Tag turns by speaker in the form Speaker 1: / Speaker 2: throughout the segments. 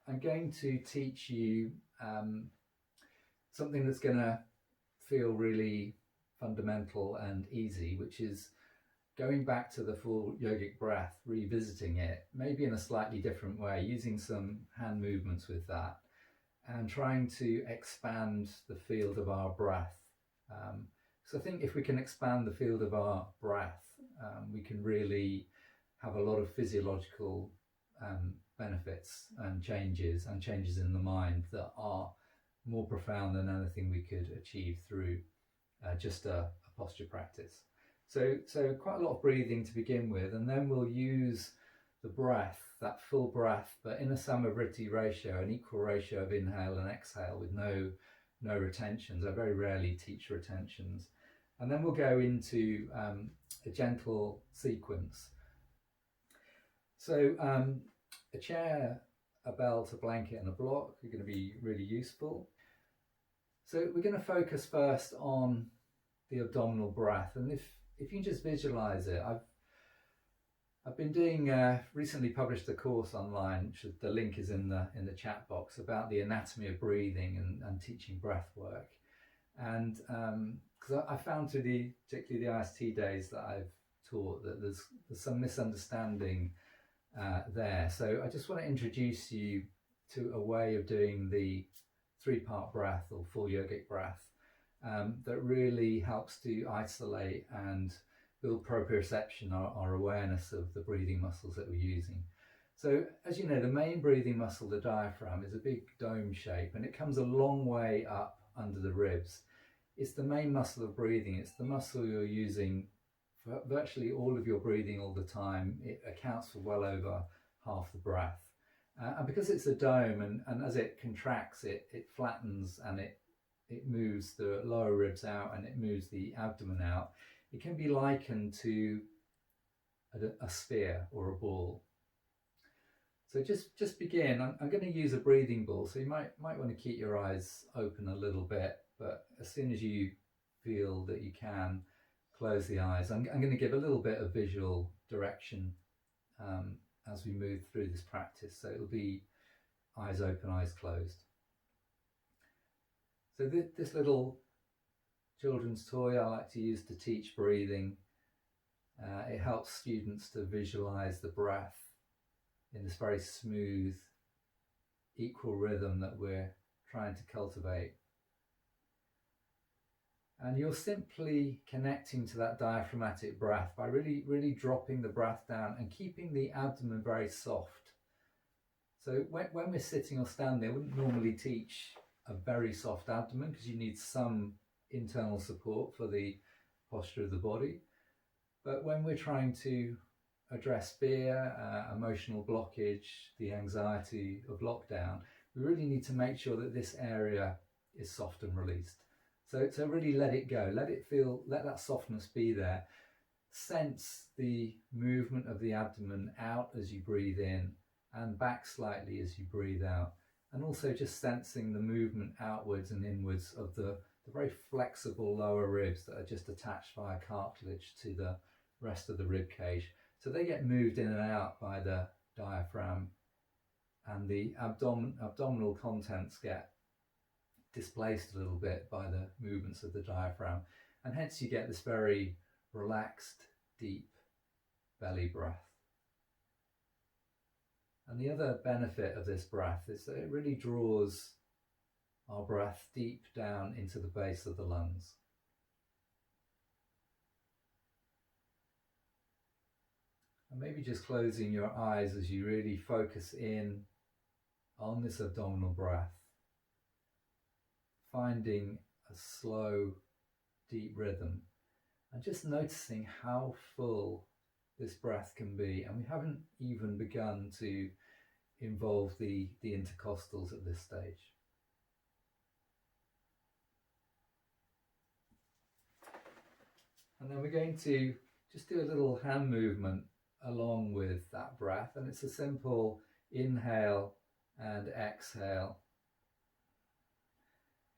Speaker 1: I'm going to teach you something that's going to feel really fundamental and easy, which is going back to the full yogic breath, revisiting it, maybe in a slightly different way, using some hand movements with that, and trying to expand the field of our breath. So I think if we can expand the field of our breath, we can really have a lot of physiological benefits and changes in the mind that are more profound than anything we could achieve through just a posture practice. So quite a lot of breathing to begin with, and then we'll use the breath, that full breath, but in a Samavritti ratio, an equal ratio of inhale and exhale with no retentions. I very rarely teach retentions. And then we'll go into a gentle sequence. So a chair, a belt, a blanket and a block are going to be really useful. So we're going to focus first on the abdominal breath, and if you can just visualize it, I've been doing recently published a course online, which the link is in the chat box, about the anatomy of breathing and teaching breath work. And because I found through particularly the IST days that I've taught, that there's some misunderstanding there. So I just want to introduce you to a way of doing the 3-part breath or full yogic breath that really helps to isolate and build proprioception, our awareness of the breathing muscles that we're using. So as you know, the main breathing muscle, the diaphragm, is a big dome shape, and it comes a long way up under the ribs. It's the main muscle of breathing. It's the muscle you're using for virtually all of your breathing all the time. It accounts for well over half the breath. And because it's a dome, and as it contracts, it flattens and it moves the lower ribs out and it moves the abdomen out. It can be likened to a sphere or a ball. So just begin. I'm going to use a breathing ball, so you might want to keep your eyes open a little bit, but as soon as you feel that you can, close the eyes. I'm going to give a little bit of visual direction as we move through this practice. So it'll be eyes open, eyes closed. So this little children's toy I like to use to teach breathing. It helps students to visualize the breath in this very smooth, equal rhythm that we're trying to cultivate. And you're simply connecting to that diaphragmatic breath by really dropping the breath down and keeping the abdomen very soft. So when we're sitting or standing, I wouldn't normally teach a very soft abdomen because you need some internal support for the posture of the body. But when we're trying to address fear, emotional blockage, the anxiety of lockdown, we really need to make sure that this area is soft and released. So really let it go, let that softness be there. Sense the movement of the abdomen out as you breathe in and back slightly as you breathe out. And also just sensing the movement outwards and inwards of the very flexible lower ribs that are just attached via cartilage to the rest of the rib cage. So they get moved in and out by the diaphragm, and the abdominal contents get displaced a little bit by the movements of the diaphragm, and hence you get this very relaxed, deep belly breath. And the other benefit of this breath is that it really draws our breath deep down into the base of the lungs. And maybe just closing your eyes as you really focus in on this abdominal breath, finding a slow, deep rhythm, and just noticing how full this breath can be. And we haven't even begun to involve the intercostals at this stage. And then we're going to just do a little hand movement along with that breath, and it's a simple inhale and exhale.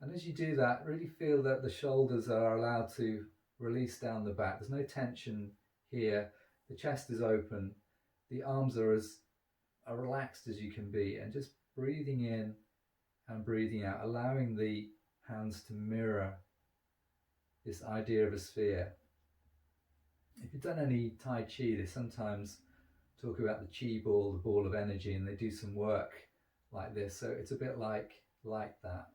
Speaker 1: And as you do that, really feel that the shoulders are allowed to release down the back. There's no tension here. The chest is open. The arms are as relaxed as you can be, and just breathing in and breathing out, allowing the hands to mirror this idea of a sphere. If you've done any Tai Chi, they sometimes talk about the Chi ball, the ball of energy, and they do some work like this. So it's a bit like that.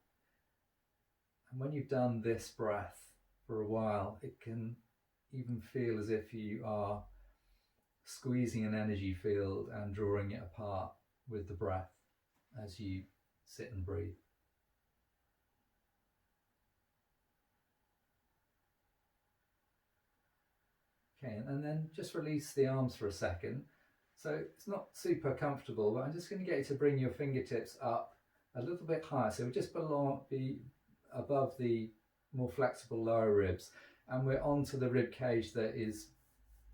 Speaker 1: And when you've done this breath for a while, it can even feel as if you are squeezing an energy field and drawing it apart with the breath as you sit and breathe. Okay, and then just release the arms for a second. So it's not super comfortable, but I'm just going to get you to bring your fingertips up a little bit higher. So we just be above the more flexible lower ribs, and we're onto the rib cage that is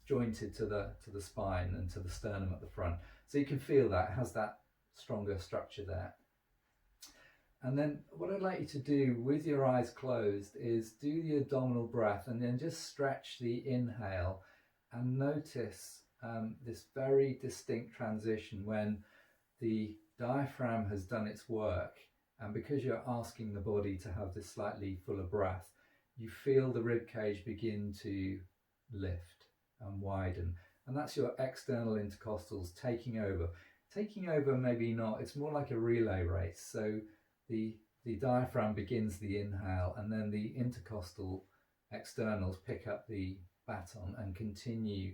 Speaker 1: jointed to the spine and to the sternum at the front. So you can feel that it has that stronger structure there. And then what I'd like you to do with your eyes closed is do the abdominal breath and then just stretch the inhale and notice this very distinct transition when the diaphragm has done its work, and because you're asking the body to have this slightly fuller breath, you feel the rib cage begin to lift and widen, and that's your external intercostals taking over. Taking over, maybe not, it's more like a relay race. So the diaphragm begins the inhale, and then the intercostal externals pick up the baton and continue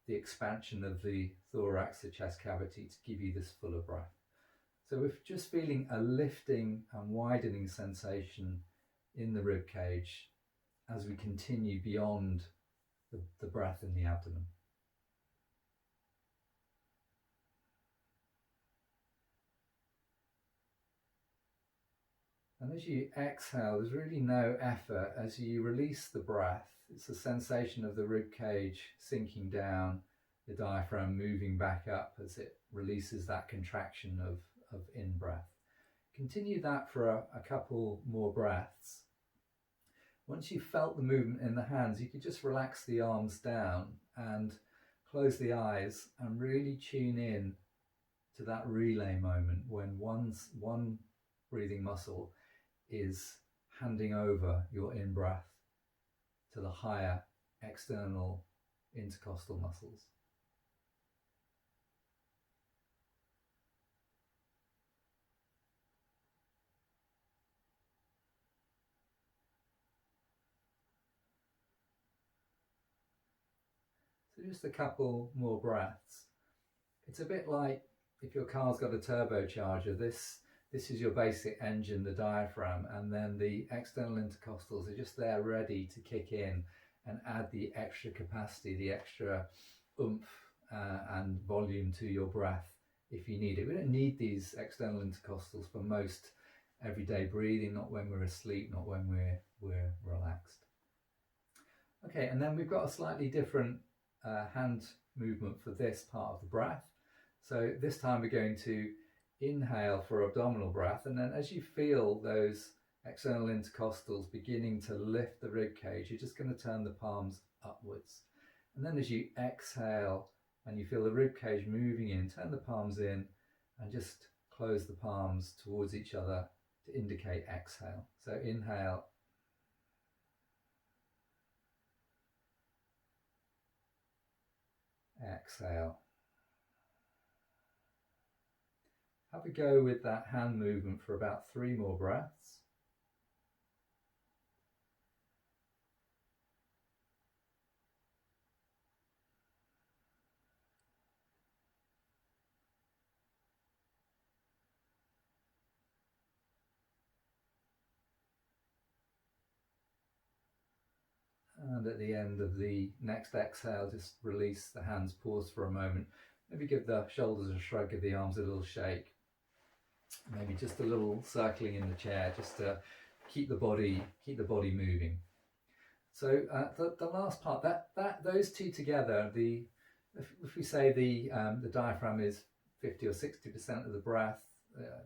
Speaker 1: the expansion of the thorax, the chest cavity, to give you this fuller breath. So we're just feeling a lifting and widening sensation in the rib cage as we continue beyond the breath in the abdomen. And as you exhale, there's really no effort. As you release the breath, it's the sensation of the rib cage sinking down, the diaphragm moving back up as it releases that contraction of in-breath. Continue that for a couple more breaths. Once you've felt the movement in the hands, you could just relax the arms down and close the eyes and really tune in to that relay moment when one breathing muscle is handing over your in-breath to the higher external intercostal muscles. So just a couple more breaths. It's a bit like if your car's got a turbocharger, this is your basic engine, the diaphragm, and then the external intercostals are just there ready to kick in and add the extra capacity, the extra oomph and volume to your breath if you need it. We don't need these external intercostals for most everyday breathing, not when we're asleep, not when we're relaxed. Okay, and then we've got a slightly different hand movement for this part of the breath. So this time we're going to inhale for abdominal breath, and then as you feel those external intercostals beginning to lift the rib cage, you're just going to turn the palms upwards. And then as you exhale and you feel the rib cage moving in, turn the palms in and just close the palms towards each other to indicate exhale. So inhale, exhale. Have a go with that hand movement for about 3 more breaths. And at the end of the next exhale, just release the hands, pause for a moment. Maybe give the shoulders a shrug, give the arms a little shake. Maybe just a little circling in the chair, just to keep the body moving. So the last part, those two together, if we say the diaphragm is 50 or 60% of the breath,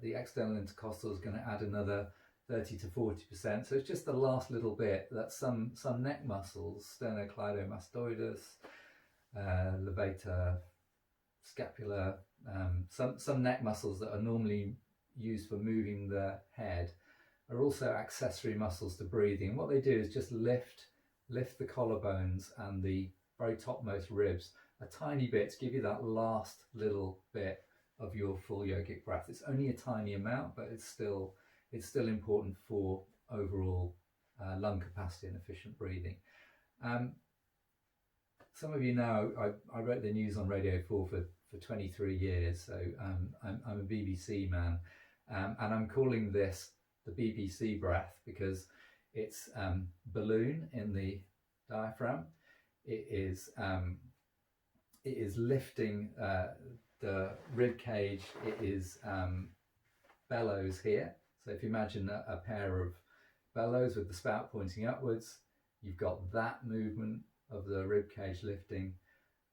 Speaker 1: the external intercostal is going to add another 30 to 40%. So it's just the last little bit that some neck muscles, sternocleidomastoidus, levator, scapula, some neck muscles that are normally used for moving the head are also accessory muscles to breathing. What they do is just lift the collarbones and the very topmost ribs a tiny bit to give you that last little bit of your full yogic breath. It's only a tiny amount, but it's still important for overall lung capacity and efficient breathing. Some of you know I wrote the news on Radio 4 for 23 years, so I'm a BBC man, and I'm calling this the BBC breath because it's balloon in the diaphragm. It is lifting the rib cage. It is bellows here. So if you imagine a pair of bellows with the spout pointing upwards, you've got that movement of the rib cage lifting.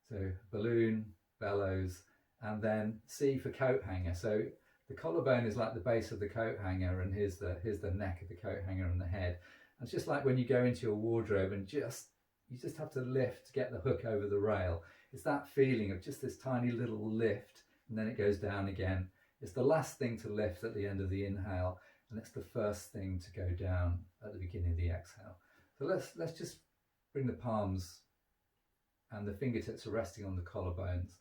Speaker 1: So balloon, bellows, and then C for coat hanger. So the collarbone is like the base of the coat hanger, and here's the neck of the coat hanger and the head. And it's just like when you go into your wardrobe and you just have to lift to get the hook over the rail. It's that feeling of just this tiny little lift, and then it goes down again. It's the last thing to lift at the end of the inhale, and it's the first thing to go down at the beginning of the exhale. So let's just bring the palms and the fingertips are resting on the collarbones,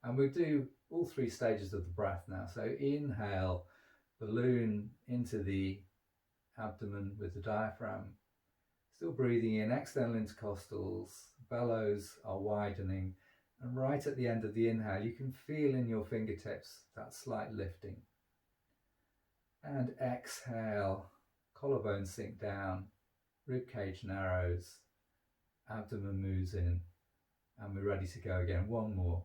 Speaker 1: and we'll do all three stages of the breath now. So inhale, balloon into the abdomen with the diaphragm, still breathing in, external intercostals, bellows are widening, and right at the end of the inhale you can feel in your fingertips that slight lifting. And exhale, collarbones sink down, ribcage narrows, abdomen moves in, and we're ready to go again. One more.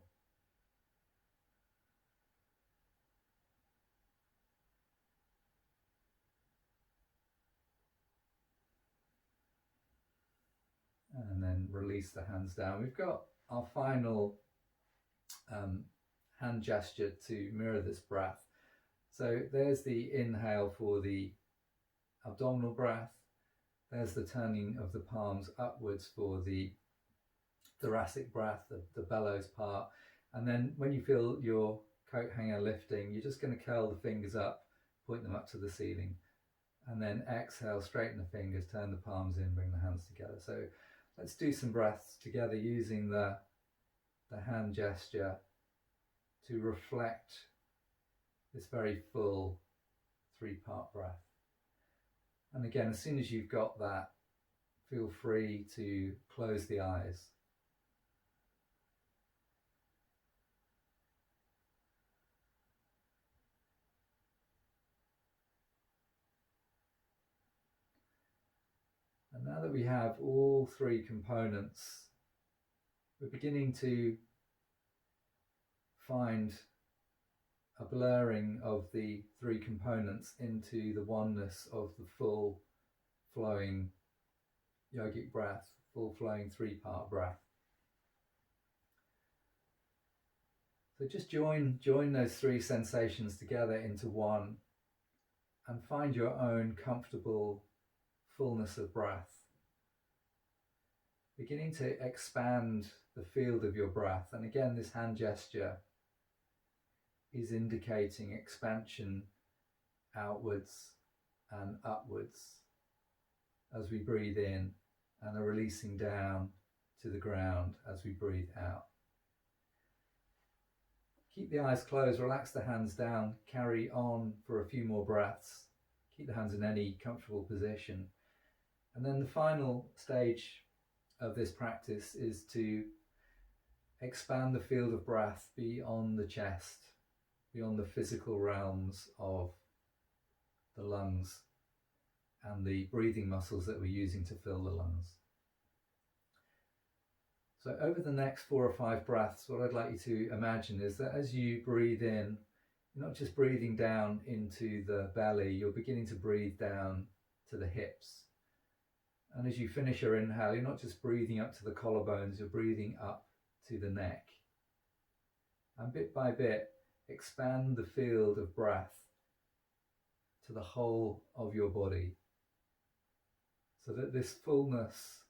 Speaker 1: And then release the hands down. We've got our final hand gesture to mirror this breath. So there's the inhale for the abdominal breath. There's the turning of the palms upwards for the thoracic breath, the bellows part. And then when you feel your coat hanger lifting, you're just going to curl the fingers up, point them up to the ceiling. And then exhale, straighten the fingers, turn the palms in, bring the hands together. So let's do some breaths together using the hand gesture to reflect this very full three-part breath. And again, as soon as you've got that, feel free to close the eyes. And now that we have all three components, we're beginning to find a blurring of the three components into the oneness of the full flowing yogic breath, full flowing three-part breath. So just join those three sensations together into one and find your own comfortable fullness of breath. Beginning to expand the field of your breath. And again, this hand gesture is indicating expansion outwards and upwards as we breathe in, and a releasing down to the ground as we breathe out. Keep the eyes closed, relax the hands down, carry on for a few more breaths. Keep the hands in any comfortable position. And then the final stage of this practice is to expand the field of breath beyond the chest, beyond the physical realms of the lungs and the breathing muscles that we're using to fill the lungs. So over the next 4 or 5 breaths, what I'd like you to imagine is that as you breathe in, you're not just breathing down into the belly, you're beginning to breathe down to the hips. And as you finish your inhale, you're not just breathing up to the collarbones, you're breathing up to the neck. And bit by bit, expand the field of breath to the whole of your body, so that this fullness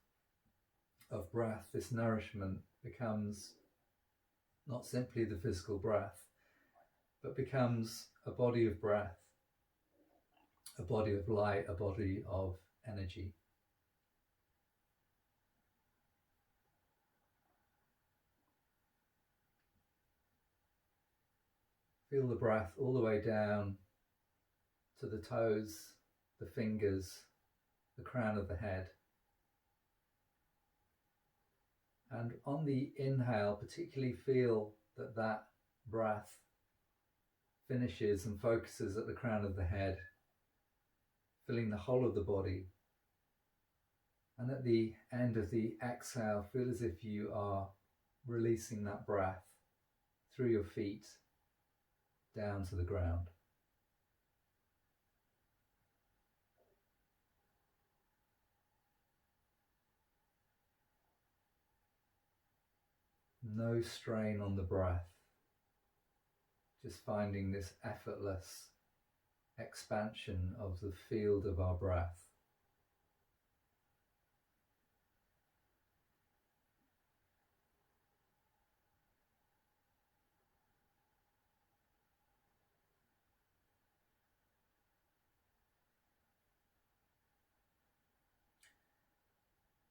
Speaker 1: of breath, this nourishment, becomes not simply the physical breath, but becomes a body of breath a body of light, a body of energy. Feel the breath all the way down to the toes, the fingers, the crown of the head. And on the inhale, particularly feel that that breath finishes and focuses at the crown of the head, filling the whole of the body. And at the end of the exhale, feel as if you are releasing that breath through your feet down to the ground. No strain on the breath, just finding this effortless expansion of the field of our breath.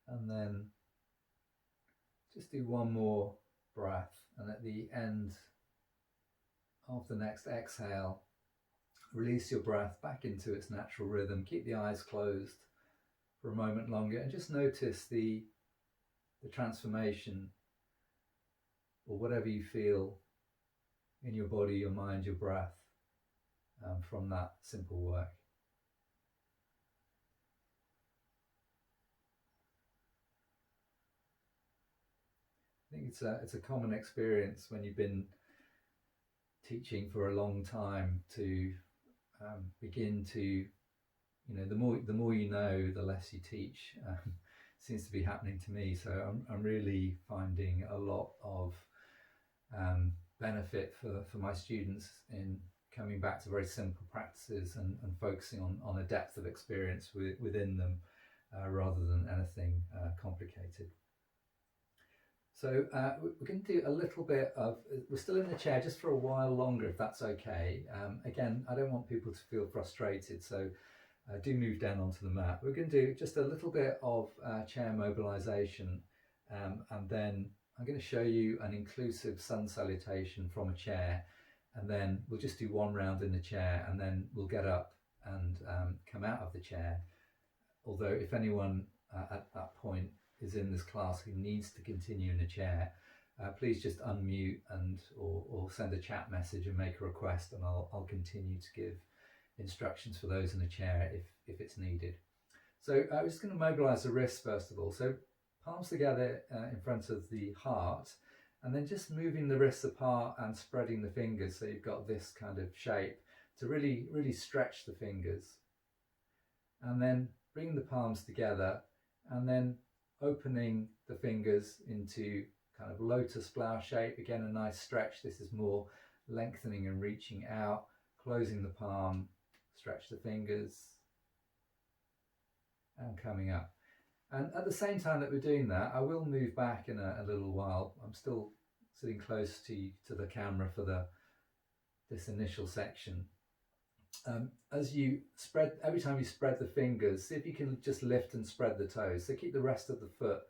Speaker 1: And then just do one more breath, and at the end of the next exhale, release your breath back into its natural rhythm. Keep the eyes closed for a moment longer and just notice the transformation, or whatever you feel in your body, your mind, your breath, from that simple work. I think it's a common experience when you've been teaching for a long time to begin to, the more you know, the less you teach. Seems to be happening to me. So I'm really finding a lot of benefit for my students in coming back to very simple practices and focusing on a depth of experience within them rather than anything complicated. So we're going to do a little bit of, we're still in the chair just for a while longer, if that's okay. Again, I don't want people to feel frustrated, so do move down onto the mat. We're going to do just a little bit of chair mobilization, and then I'm going to show you an inclusive sun salutation from a chair, and then we'll just do one round in the chair, and then we'll get up and come out of the chair. Although if anyone at that point is in this class who needs to continue in the chair, please just unmute or send a chat message and make a request, and I'll continue to give instructions for those in the chair if it's needed. So we're just going to mobilize the wrists first of all. So palms together in front of the heart, and then just moving the wrists apart and spreading the fingers so you've got this kind of shape to really stretch the fingers. And then bringing the palms together and then opening the fingers into kind of lotus flower shape. Again, a nice stretch. This is more lengthening and reaching out. Closing the palm, stretch the fingers, and coming up. And at the same time that we're doing that, I will move back in a little while. I'm still sitting close to the camera for this initial section. As you spread, every time you spread the fingers, see if you can just lift and spread the toes. So keep the rest of the foot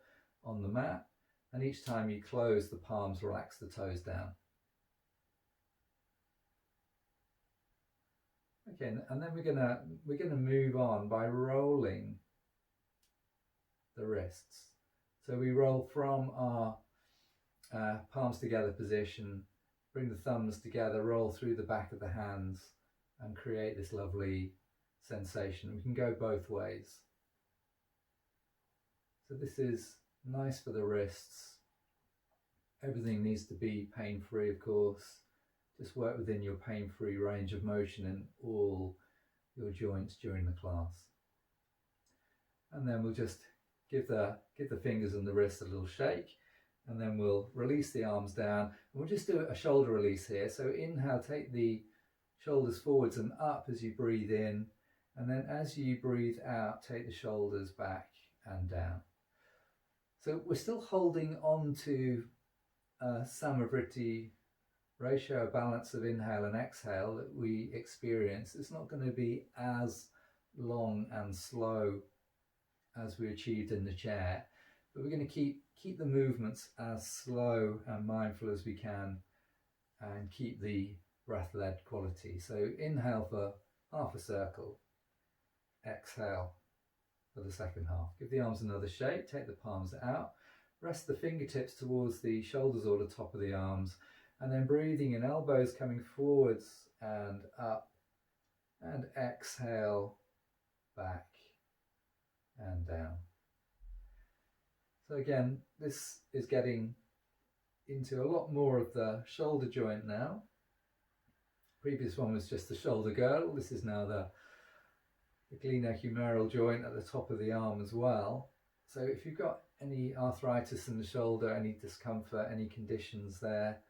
Speaker 1: on the mat, and each time you close the palms, relax the toes down. Okay, and then we're gonna move on by rolling the wrists. So we roll from our palms together position, bring the thumbs together, roll through the back of the hands, and create this lovely sensation. We can go both ways. So this is nice for the wrists. Everything needs to be pain-free, of course. Just work within your pain-free range of motion in all your joints during the class. And then we'll just give the fingers and the wrists a little shake, and then we'll release the arms down. And we'll just do a shoulder release here. So inhale, take the shoulders forwards and up as you breathe in, and then as you breathe out, take the shoulders back and down. So we're still holding on to Samavritti ratio, balance of inhale and exhale that we experience. It's not going to be as long and slow as we achieved in the chair, but we're going to keep the movements as slow and mindful as we can and keep the breath-led quality. So inhale for half a circle, exhale for the second half. Give the arms another shake, take the palms out, rest the fingertips towards the shoulders or the top of the arms, and then breathing in, elbows coming forwards and up, and exhale back and down. So again, this is getting into a lot more of the shoulder joint now. Previous one was just the shoulder girdle. This is now the glenohumeral joint at the top of the arm as well. So if you've got any arthritis in the shoulder, any discomfort, any conditions there,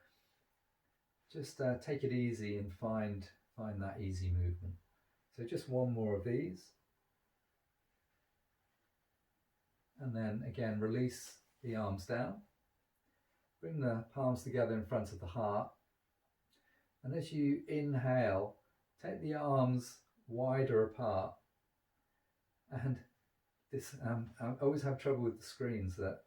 Speaker 1: just take it easy and find that easy movement. So just one more of these. And then again, release the arms down. Bring the palms together in front of the heart. And as you inhale, take the arms wider apart. And this, I always have trouble with the screens that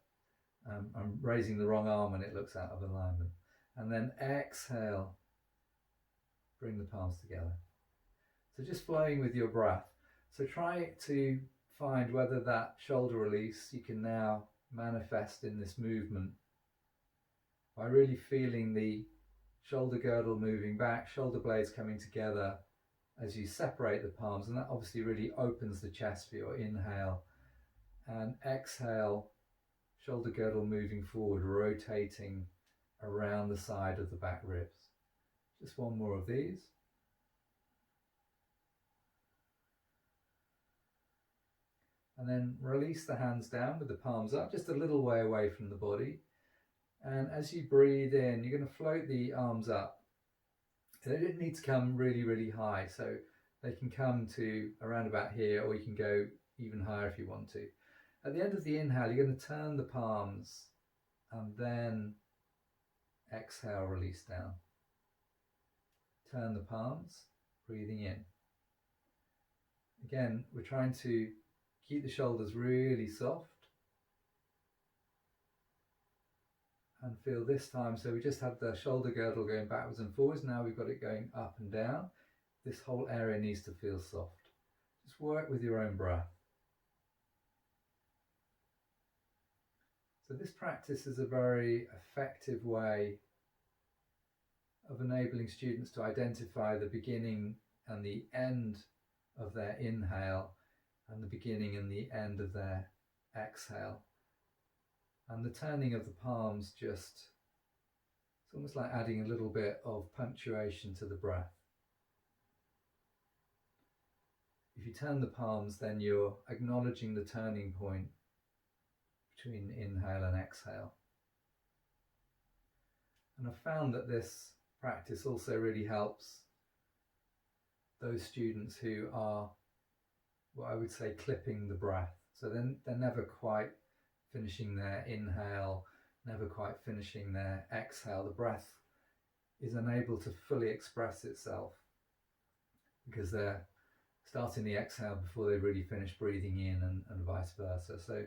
Speaker 1: I'm raising the wrong arm and it looks out of alignment. And then exhale, bring the palms together. So just flowing with your breath. So try to find whether that shoulder release you can now manifest in this movement by really feeling the shoulder girdle moving back, shoulder blades coming together as you separate the palms, and that obviously really opens the chest for your inhale. And exhale, shoulder girdle moving forward, rotating around the side of the back ribs. Just one more of these. And then release the hands down with the palms up, just a little way away from the body. And as you breathe in, you're going to float the arms up. They don't need to come really, really high, so they can come to around about here, or you can go even higher if you want to. At the end of the inhale, you're going to turn the palms and then exhale, release down. Turn the palms, breathing in. Again, we're trying to keep the shoulders really soft. And feel this time, so we just had the shoulder girdle going backwards and forwards, now we've got it going up and down. This whole area needs to feel soft. Just work with your own breath. So this practice is a very effective way of enabling students to identify the beginning and the end of their inhale and the beginning and the end of their exhale. And the turning of the palms it's almost like adding a little bit of punctuation to the breath. If you turn the palms, then you're acknowledging the turning point between inhale and exhale. And I've found that this practice also really helps those students who are, what I would say, clipping the breath. So then they're never quite finishing their inhale, never quite finishing their exhale. The breath is unable to fully express itself because they're starting the exhale before they really finish breathing in, and vice versa. So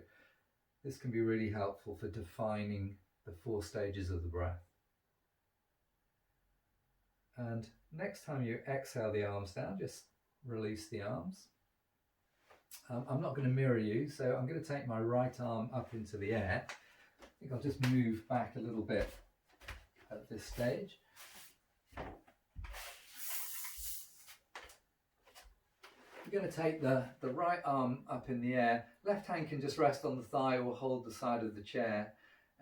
Speaker 1: this can be really helpful for defining the 4 stages of the breath. And next time you exhale the arms down, just release the arms. I'm not going to mirror you, so I'm going to take my right arm up into the air. I think I'll just move back a little bit at this stage. We're going to take the right arm up in the air. Left hand can just rest on the thigh or hold the side of the chair.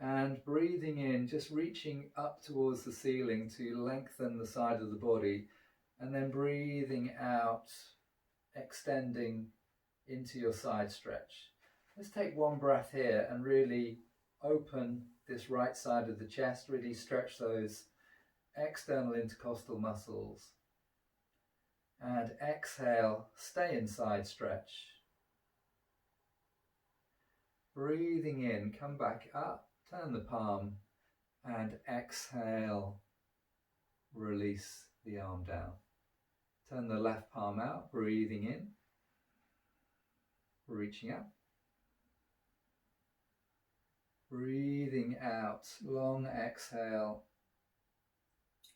Speaker 1: And breathing in, just reaching up towards the ceiling to lengthen the side of the body. And then breathing out, extending into your side stretch. Let's take one breath here and really open this right side of the chest, really stretch those external intercostal muscles. And exhale, stay in side stretch. Breathing in, come back up, turn the palm, and exhale, release the arm down. Turn the left palm out, breathing in. reaching up. Breathing out, long exhale,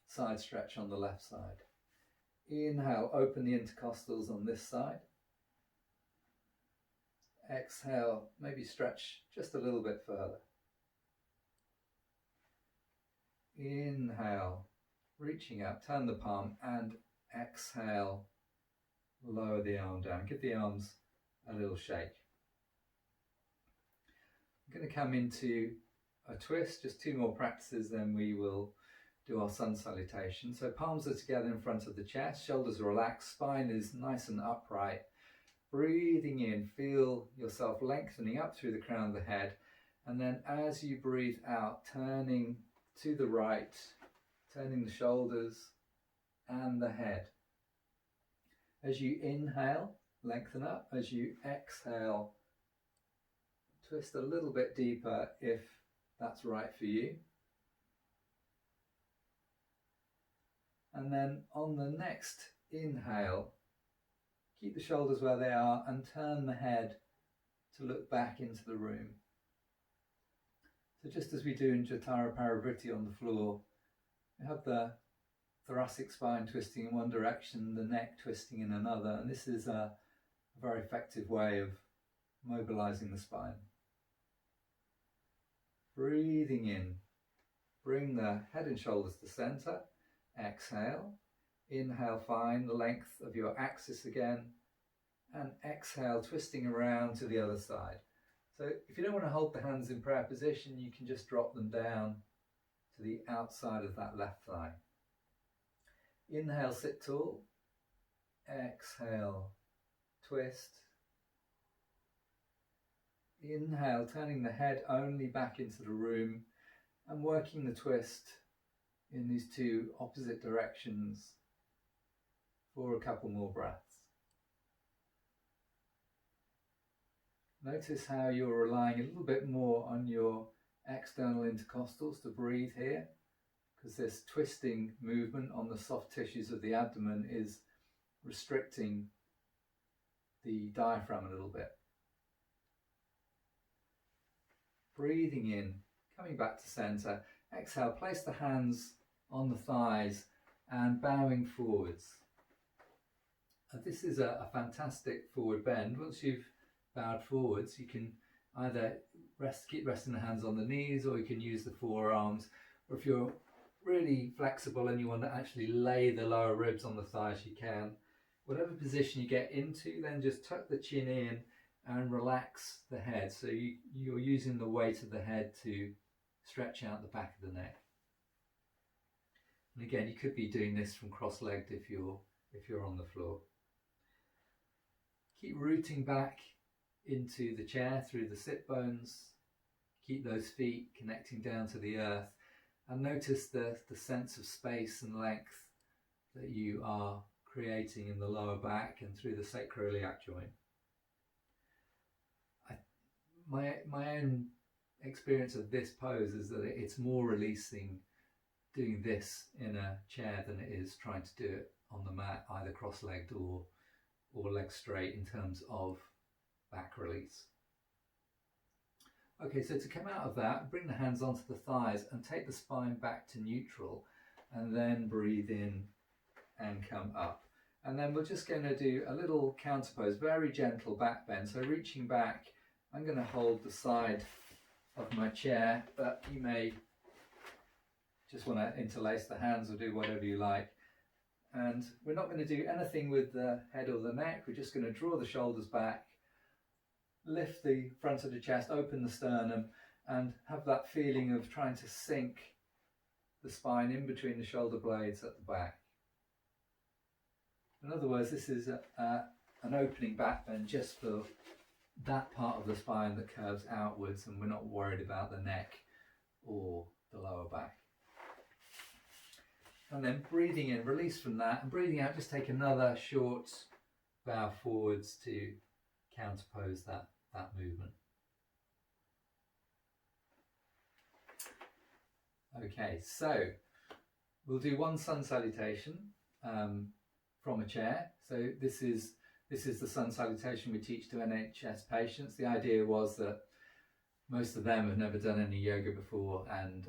Speaker 1: side stretch on the left side. Inhale, open the intercostals on this side. Exhale, maybe stretch just a little bit further. Inhale, reaching up, turn the palm, and exhale, lower the arm down. Give the arms a little shake. I'm going to come into a twist, just 2 more practices, then we will do our sun salutation. So palms are together in front of the chest, shoulders are relaxed, spine is nice and upright. Breathing in, feel yourself lengthening up through the crown of the head, and then as you breathe out, turning to the right, turning the shoulders and the head. As you inhale, lengthen up. As you exhale, twist a little bit deeper if that's right for you. And then on the next inhale, keep the shoulders where they are and turn the head to look back into the room. So just as we do in Yoga4Everybody on the floor, we have the thoracic spine twisting in one direction, the neck twisting in another, and this is a very effective way of mobilizing the spine. Breathing in, bring the head and shoulders to center. Exhale. Inhale, find the length of your axis again, and exhale, twisting around to the other side. So if you don't want to hold the hands in prayer position, you can just drop them down to the outside of that left thigh. Inhale, sit tall. Exhale, twist. Inhale, turning the head only back into the room and working the twist in these 2 opposite directions for a couple more breaths. Notice how you're relying a little bit more on your external intercostals to breathe here, because this twisting movement on the soft tissues of the abdomen is restricting the diaphragm a little bit. Breathing in, coming back to center. Exhale, place the hands on the thighs and bowing forwards. This is a fantastic forward bend. Once you've bowed forwards, you can either keep resting the hands on the knees, or you can use the forearms, or if you're really flexible and you want to actually lay the lower ribs on the thighs, you can. Whatever position you get into, then just tuck the chin in and relax the head. So you're using the weight of the head to stretch out the back of the neck. And again, you could be doing this from cross-legged if you're on the floor. Keep rooting back into the chair through the sit bones. Keep those feet connecting down to the earth, and notice the sense of space and length that you are creating in the lower back and through the sacroiliac joint. My own experience of this pose is that it's more releasing doing this in a chair than it is trying to do it on the mat, either cross-legged or legs straight, in terms of back release. Okay, so to come out of that, bring the hands onto the thighs and take the spine back to neutral, and then breathe in and come up. And then we're just going to do a little counter pose, very gentle back bend. So reaching back, I'm going to hold the side of my chair, but you may just want to interlace the hands or do whatever you like. And we're not going to do anything with the head or the neck. We're just going to draw the shoulders back, lift the front of the chest, open the sternum, and have that feeling of trying to sink the spine in between the shoulder blades at the back. In other words, this is an opening back bend just for that part of the spine that curves outwards, and we're not worried about the neck or the lower back. And then breathing in, release from that, and breathing out, just take another short bow forwards to counterpose that movement. Okay, so we'll do one sun salutation from a chair. So this is This is the sun salutation we teach to NHS patients. The idea was that most of them have never done any yoga before, and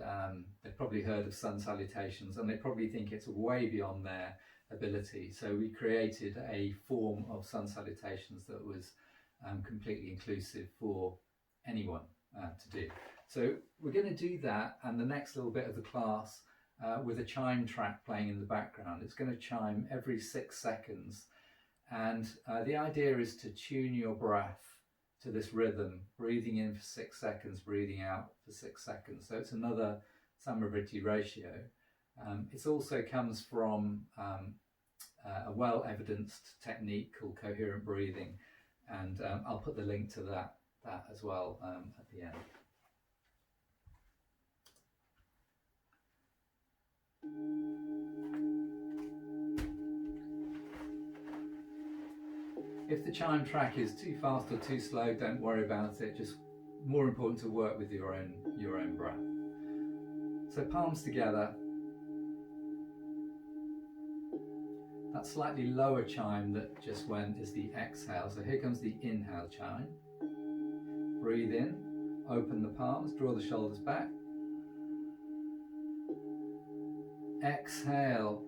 Speaker 1: they've probably heard of sun salutations, and they probably think it's way beyond their ability. So we created a form of sun salutations that was completely inclusive for anyone to do. So we're going to do that, and the next little bit of the class with a chime track playing in the background. It's going to chime every 6 seconds, and the idea is to tune your breath to this rhythm, breathing in for 6 seconds, breathing out for 6 seconds. So it's another Samavritti ratio. It also comes from a well-evidenced technique called coherent breathing, and I'll put the link to that as well at the end. If the chime track is too fast or too slow, don't worry about it. Just more important to work with your own breath. So palms together. That slightly lower chime that just went is the exhale. So here comes the inhale chime. Breathe in, open the palms, draw the shoulders back. Exhale,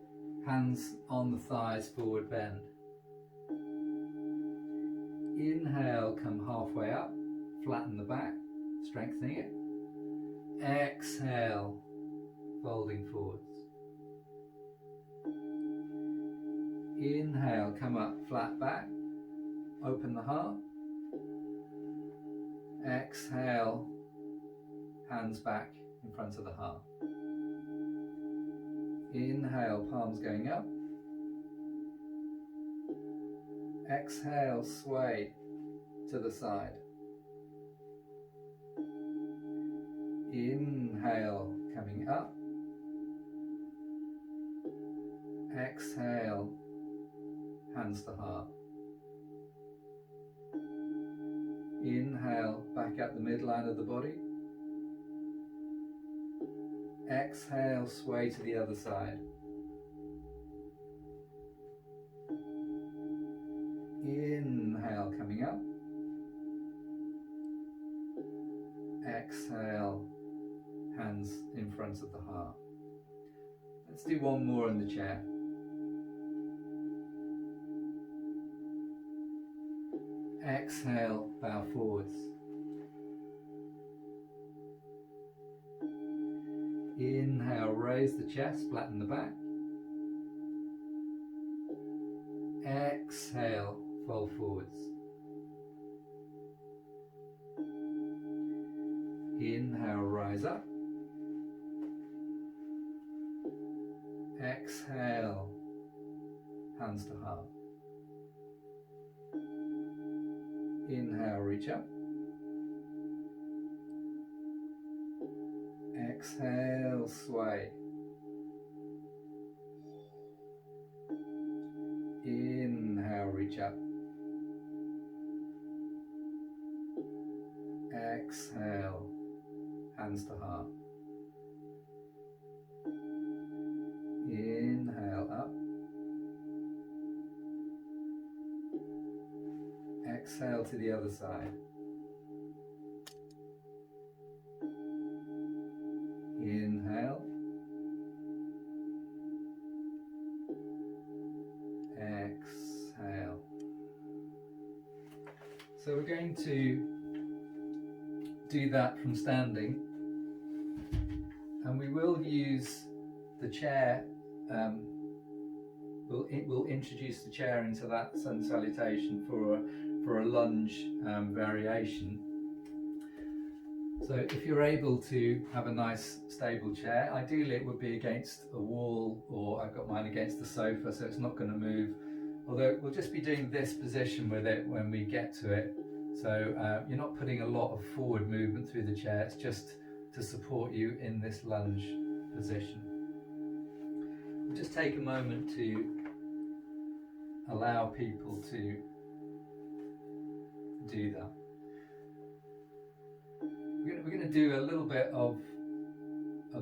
Speaker 1: hands on the thighs, forward bend. Inhale, come halfway up, flatten the back, strengthening it. Exhale, folding forwards. Inhale, come up, flat back, open the heart. Exhale, hands back in front of the heart. Inhale, palms going up. Exhale, sway to the side. Inhale, coming up. Exhale, hands to heart. Inhale, back up the midline of the body. Exhale, sway to the other side. Inhale, coming up. Exhale, hands in front of the heart. Let's do one more in the chair. Exhale, bow forwards. Inhale, raise the chest, flatten the back. Exhale, fold forwards. Inhale, rise up. Exhale, hands to heart. Inhale, reach up. Exhale, sway. Inhale, reach up. Exhale, hands to heart. Inhale, up. Exhale to the other side. Inhale. Exhale. So we're going to do that from standing, and we will use the chair. We'll introduce the chair into that sun salutation for a lunge variation. So if you're able to have a nice stable chair, ideally it would be against a wall, or I've got mine against the sofa, so it's not going to move. Although we'll just be doing this position with it when we get to it. So you're not putting a lot of forward movement through the chair, it's just to support you in this lunge position. We'll just take a moment to allow people to do that. We're going to do a little bit of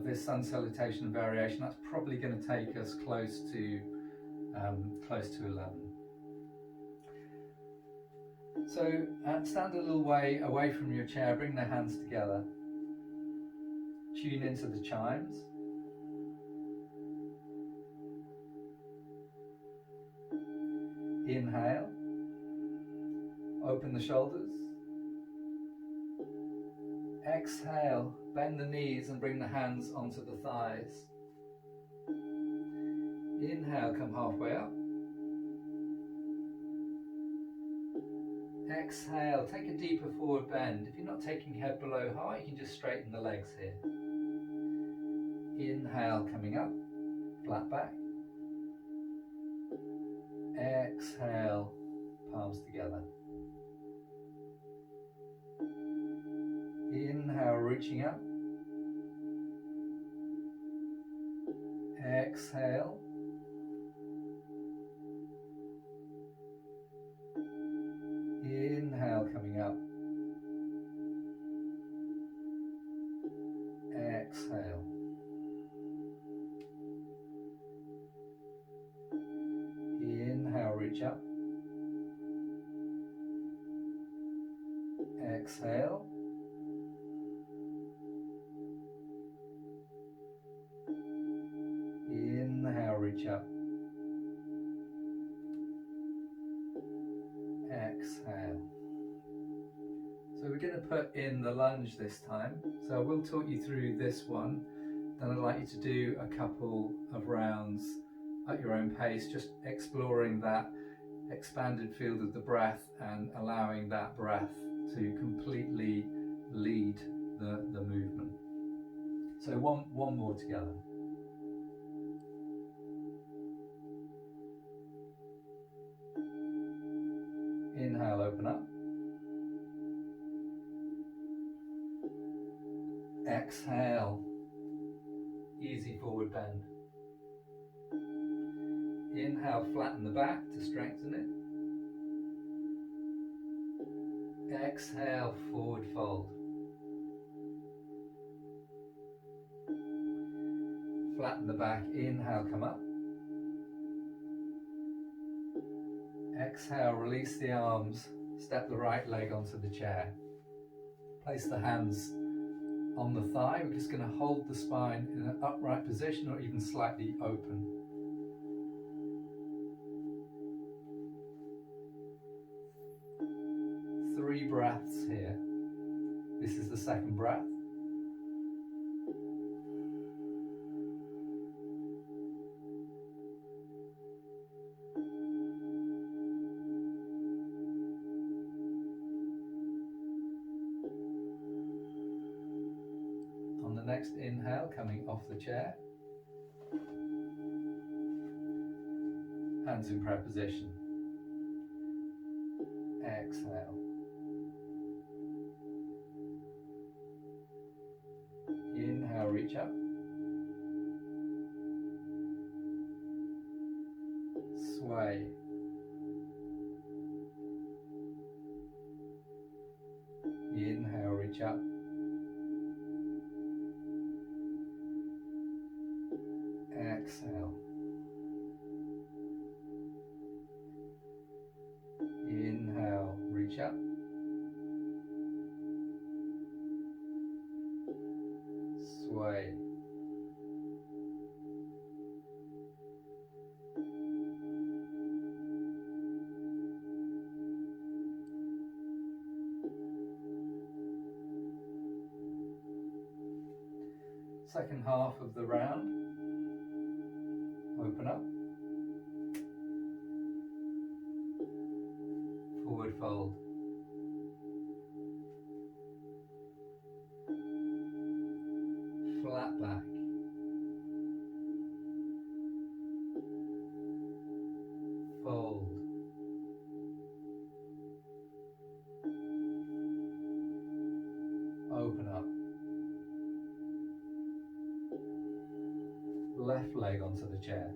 Speaker 1: this sun salutation and variation. That's probably going to take us close to 11. So stand a little way away from your chair, bring the hands together. Tune into the chimes. Inhale. Open the shoulders. Exhale, bend the knees and bring the hands onto the thighs. Inhale, come halfway up. Exhale, take a deeper forward bend. If you're not taking head below heart, you can just straighten the legs here. Inhale, coming up, flat back. Exhale, palms together. Inhale, reaching up. Exhale. Inhale, coming up. Exhale. Inhale, reach up. Exhale. Inhale, reach up. Exhale. So we're going to put in the lunge this time. So I will talk you through this one. Then I'd like you to do a couple of rounds at your own pace, just exploring that expanded field of the breath and allowing that breath to completely lead the movement. So one more together. Inhale, open up. Exhale, easy forward bend. Inhale, flatten the back to strengthen it. Exhale, forward fold. Flatten the back, inhale, come up. Exhale, release the arms, step the right leg onto the chair. Place the hands on the thigh. We're just going to hold the spine in an upright position or even slightly open. Three breaths here. This is the second breath. On the next inhale, coming off the chair, hands in prayer position. Exhale. Inhale, reach up. Sway. Inhale, reach up. Exhale. Inhale, reach up. Sway. Second half of the round. Open up. Forward fold. Flat back. Fold. Open up. Left leg onto the chair.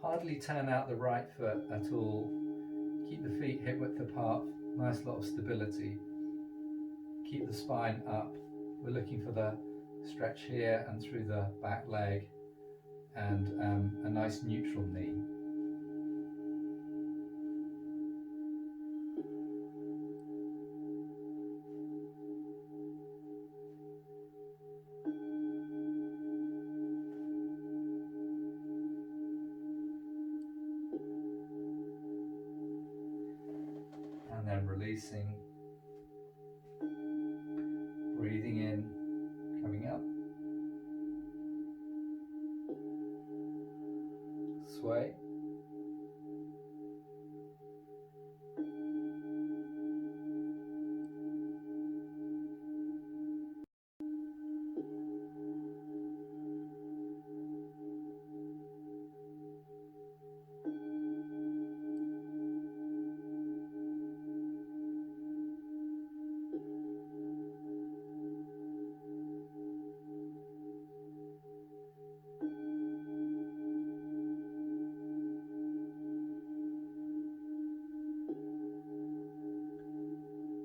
Speaker 1: Hardly turn out the right foot at all. Keep the feet hip width apart. Nice lot of stability. Keep the spine up. We're looking for the stretch here and through the back leg, and a nice neutral knee. and then releasing. Breathing in, coming up. Sway.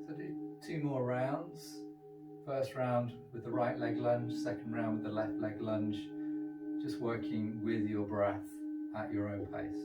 Speaker 1: So do 2 more rounds. First round with the right leg lunge, second round with the left leg lunge, just working with your breath at your own pace.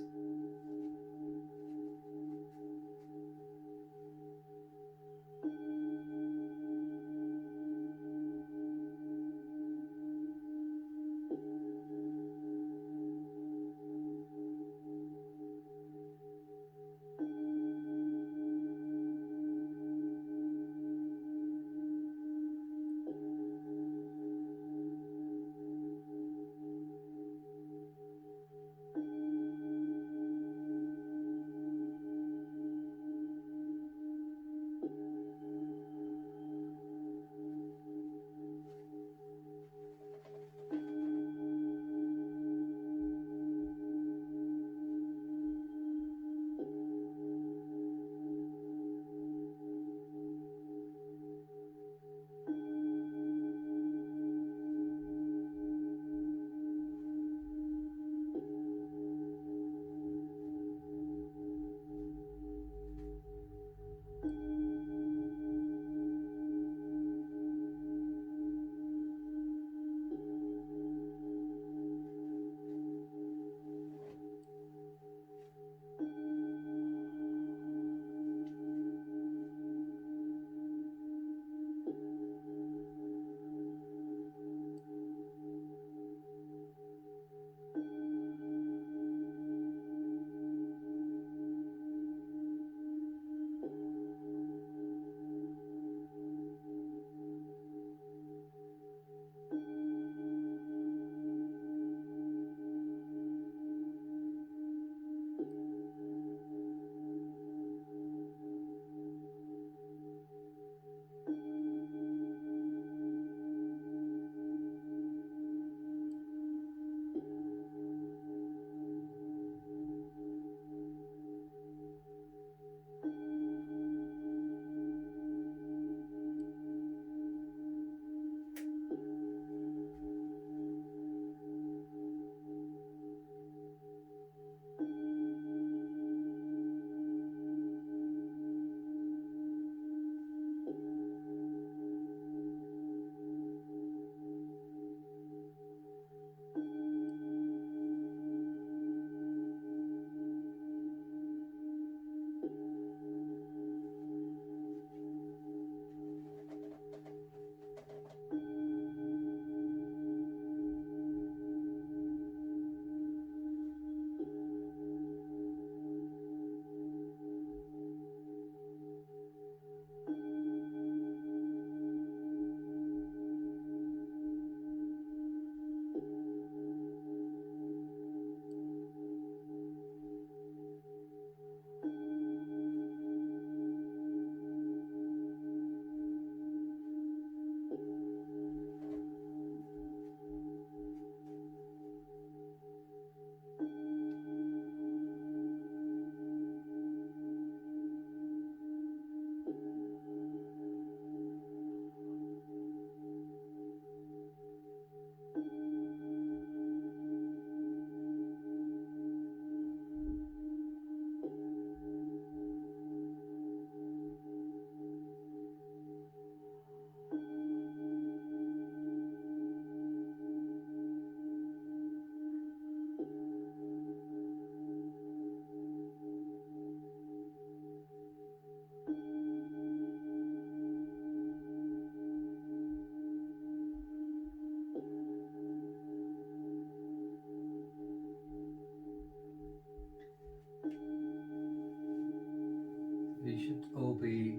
Speaker 1: You should all be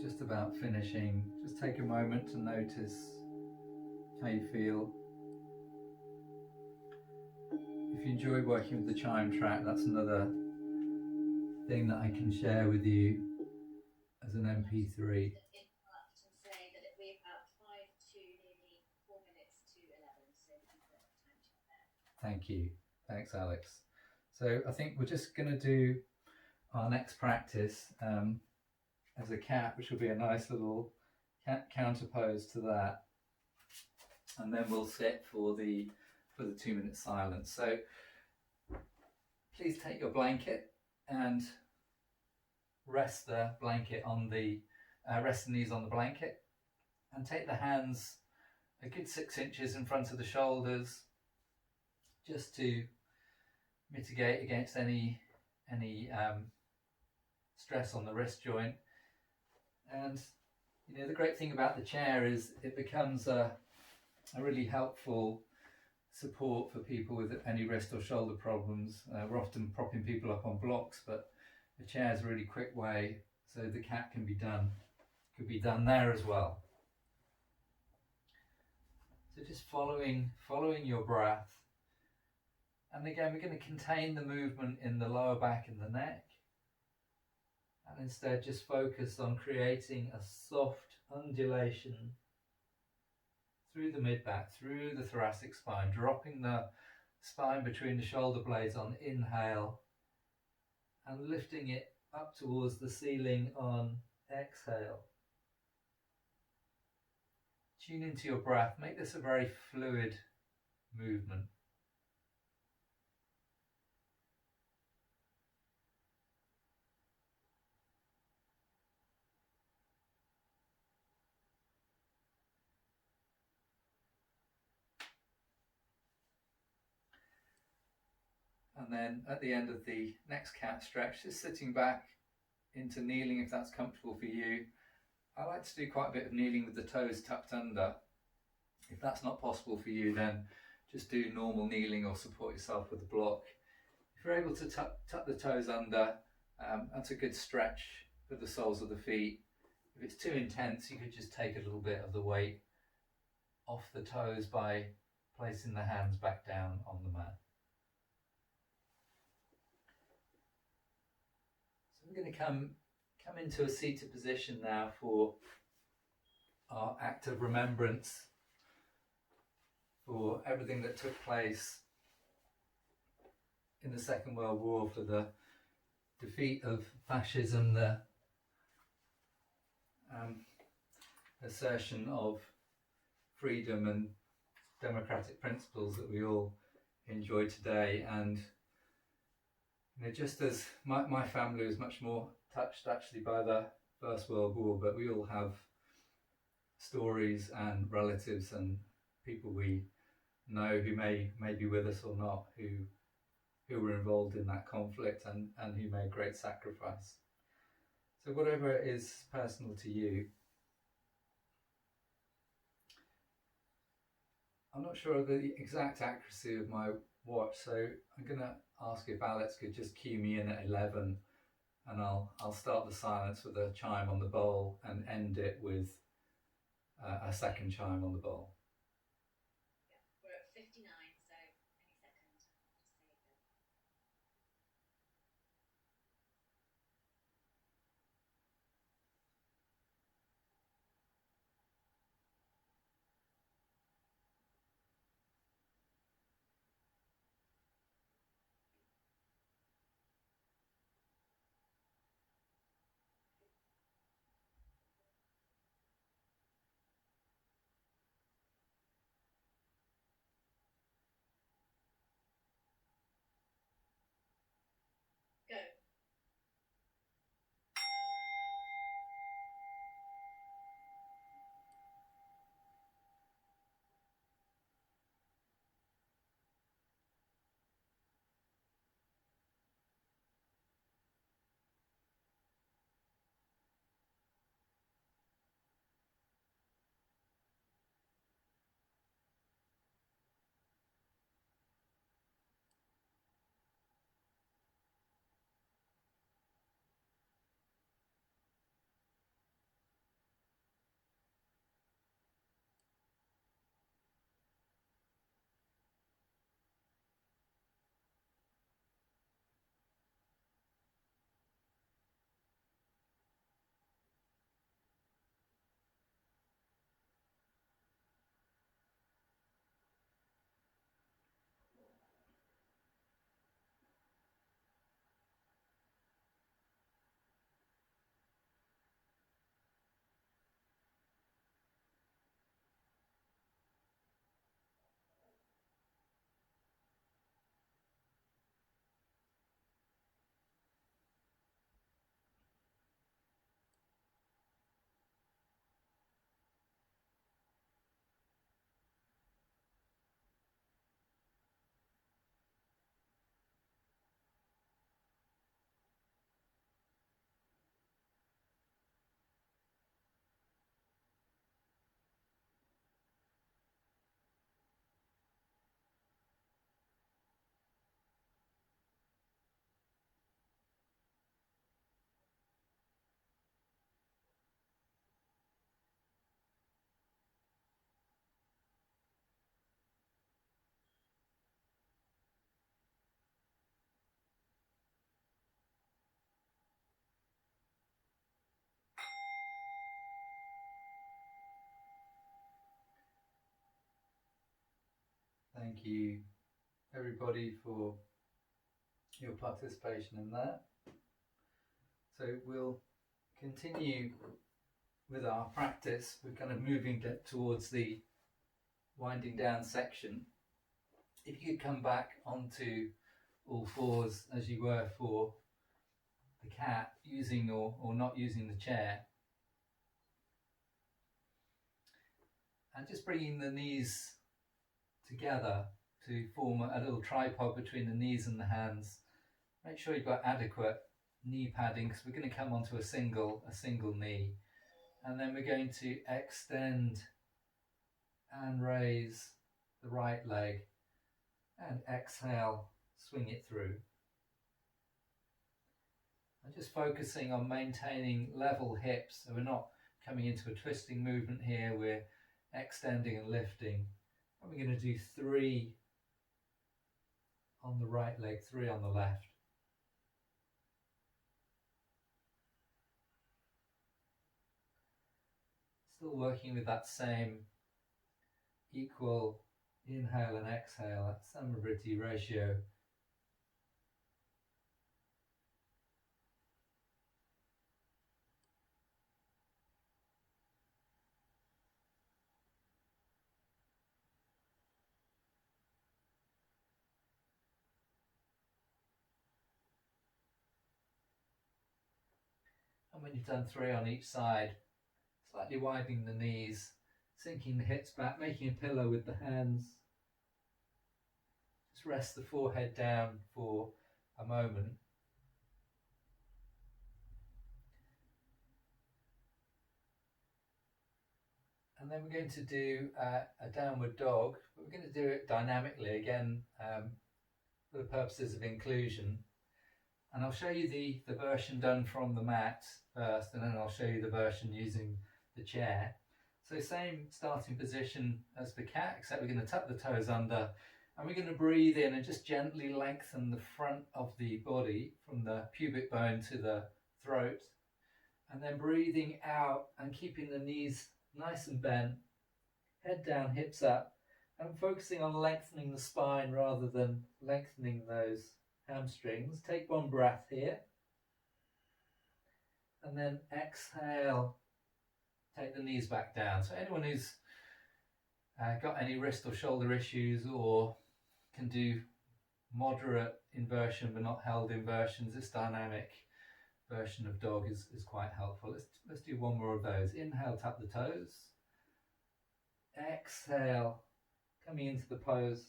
Speaker 1: just about finishing. Just take a moment to notice how you feel. If you enjoy working with the chime track, that's another thing that I can share with you as an MP3. Thank you. Thanks, Alex. So I think we're just going to do our next practice as a cat, which will be a nice little cat counterpose to that. And then we'll sit for the 2-minute silence. So please take your blanket and rest the blanket on the rest the knees on the blanket, and take the hands a good 6 inches in front of the shoulders, just to mitigate against any stress on the wrist joint. And you know, the great thing about the chair is it becomes a really helpful support for people with any wrist or shoulder problems. We're often propping people up on blocks, but the chair is a really quick way, so the cat could be done there as well. So just following your breath. And again, we're going to contain the movement in the lower back and the neck, and instead just focus on creating a soft undulation through the mid-back, through the thoracic spine, dropping the spine between the shoulder blades on inhale and lifting it up towards the ceiling on exhale. Tune into your breath. Make this a very fluid movement. And then at the end of the next cat stretch, just sitting back into kneeling if that's comfortable for you. I like to do quite a bit of kneeling with the toes tucked under. If that's not possible for you, then just do normal kneeling or support yourself with a block. If you're able to tuck the toes under, that's a good stretch for the soles of the feet. If it's too intense, you could just take a little bit of the weight off the toes by placing the hands back down on the mat. So we're going to come into a seated position now for our act of remembrance for everything that took place in the Second World War, for the defeat of fascism, the assertion of freedom and democratic principles that we all enjoy today. And you know, just as my family was much more touched actually by the First World War, but we all have stories and relatives and people we know who may be with us or not, who were involved in that conflict and who made great sacrifice. So whatever is personal to you. I'm not sure of the exact accuracy of my watch, so I'm going to ask if Alex could just cue me in at 11, and I'll start the silence with a chime on the bowl and end it with a second chime on the bowl.
Speaker 2: Yeah, we're at 59, so any second, just say go.
Speaker 1: Thank you everybody for your participation in that. So we'll continue with our practice. We're kind of moving towards the winding down section. If you could come back onto all fours as you were for the cat, using or not using the chair, and just bringing the knees together to form a little tripod between the knees and the hands. Make sure you've got adequate knee padding, because we're going to come onto a single knee, and then we're going to extend and raise the right leg and exhale, swing it through. And just focusing on maintaining level hips, so we're not coming into a twisting movement here, we're extending and lifting. And we're going to do 3 on the right leg, 3 on the left. Still working with that same equal inhale and exhale, that Samavritti ratio. And when you've done 3 on each side, slightly widening the knees, sinking the hips back, making a pillow with the hands. Just rest the forehead down for a moment. And then we're going to do a downward dog, but we're going to do it dynamically again, for the purposes of inclusion. And I'll show you the version done from the mat first, and then I'll show you the version using the chair. So same starting position as the cat, except we're going to tuck the toes under, and we're going to breathe in and just gently lengthen the front of the body from the pubic bone to the throat, and then breathing out and keeping the knees nice and bent, head down, hips up, and focusing on lengthening the spine rather than lengthening those hamstrings. Take one breath here, and then exhale, take the knees back down. So anyone who's got any wrist or shoulder issues, or can do moderate inversion but not held inversions, this dynamic version of dog is quite helpful. Let's do one more of those. Inhale, tap the toes. Exhale, coming into the pose.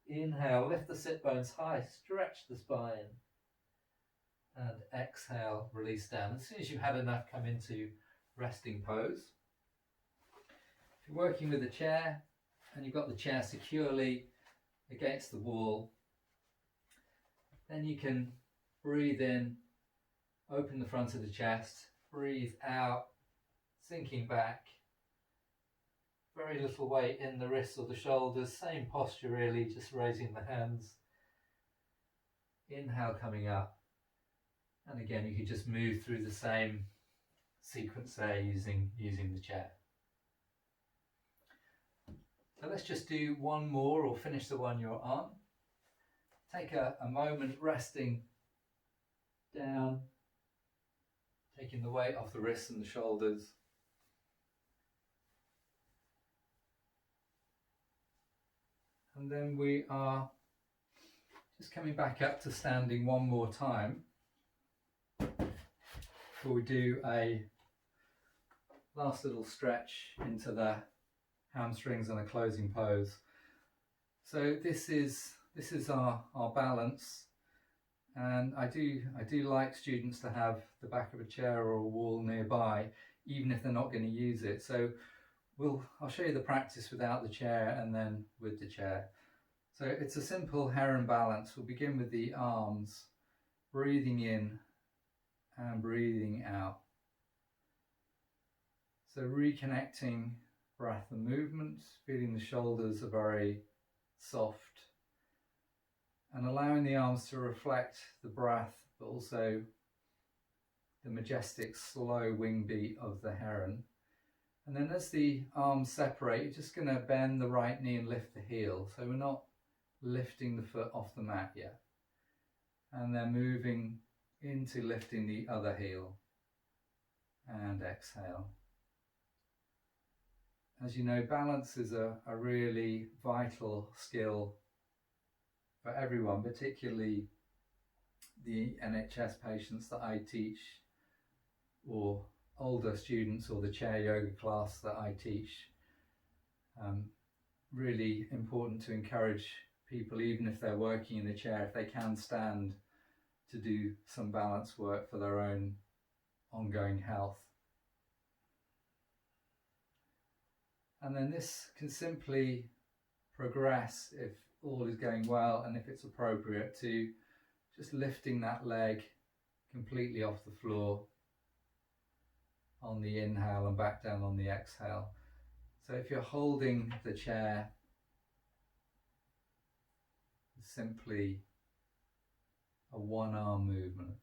Speaker 1: Inhale, lift the sit bones high, stretch the spine. And exhale, release down. As soon as you've had enough, come into resting pose. If you're working with a chair and you've got the chair securely against the wall, then you can breathe in, open the front of the chest, breathe out, sinking back. Very little weight in the wrists or the shoulders, same posture really, just raising the hands. Inhale, coming up. And again, you could just move through the same sequence there using the chair. So let's just do one more, or finish the one you're on. Take a moment resting down, taking the weight off the wrists and the shoulders. And then we are just coming back up to standing one more time before we do a last little stretch into the hamstrings and a closing pose. So this is our balance, and I do like students to have the back of a chair or a wall nearby, even if they're not going to use it. So I'll show you the practice without the chair and then with the chair. So it's a simple heron balance. We'll begin with the arms, breathing in and breathing out. So reconnecting breath and movement, feeling the shoulders are very soft, and allowing the arms to reflect the breath, but also the majestic slow wing beat of the heron. And then as the arms separate, you're just going to bend the right knee and lift the heel. So we're not lifting the foot off the mat yet. And then moving into lifting the other heel. And exhale. As you know, balance is a really vital skill for everyone, particularly the NHS patients that I teach, or older students, or the chair yoga class that I teach. Really important to encourage people, even if they're working in the chair, if they can stand, to do some balance work for their own ongoing health. And then this can simply progress, if all is going well and if it's appropriate, to just lifting that leg completely off the floor on the inhale and back down on the exhale. So if you're holding the chair, it's simply a one-arm movement.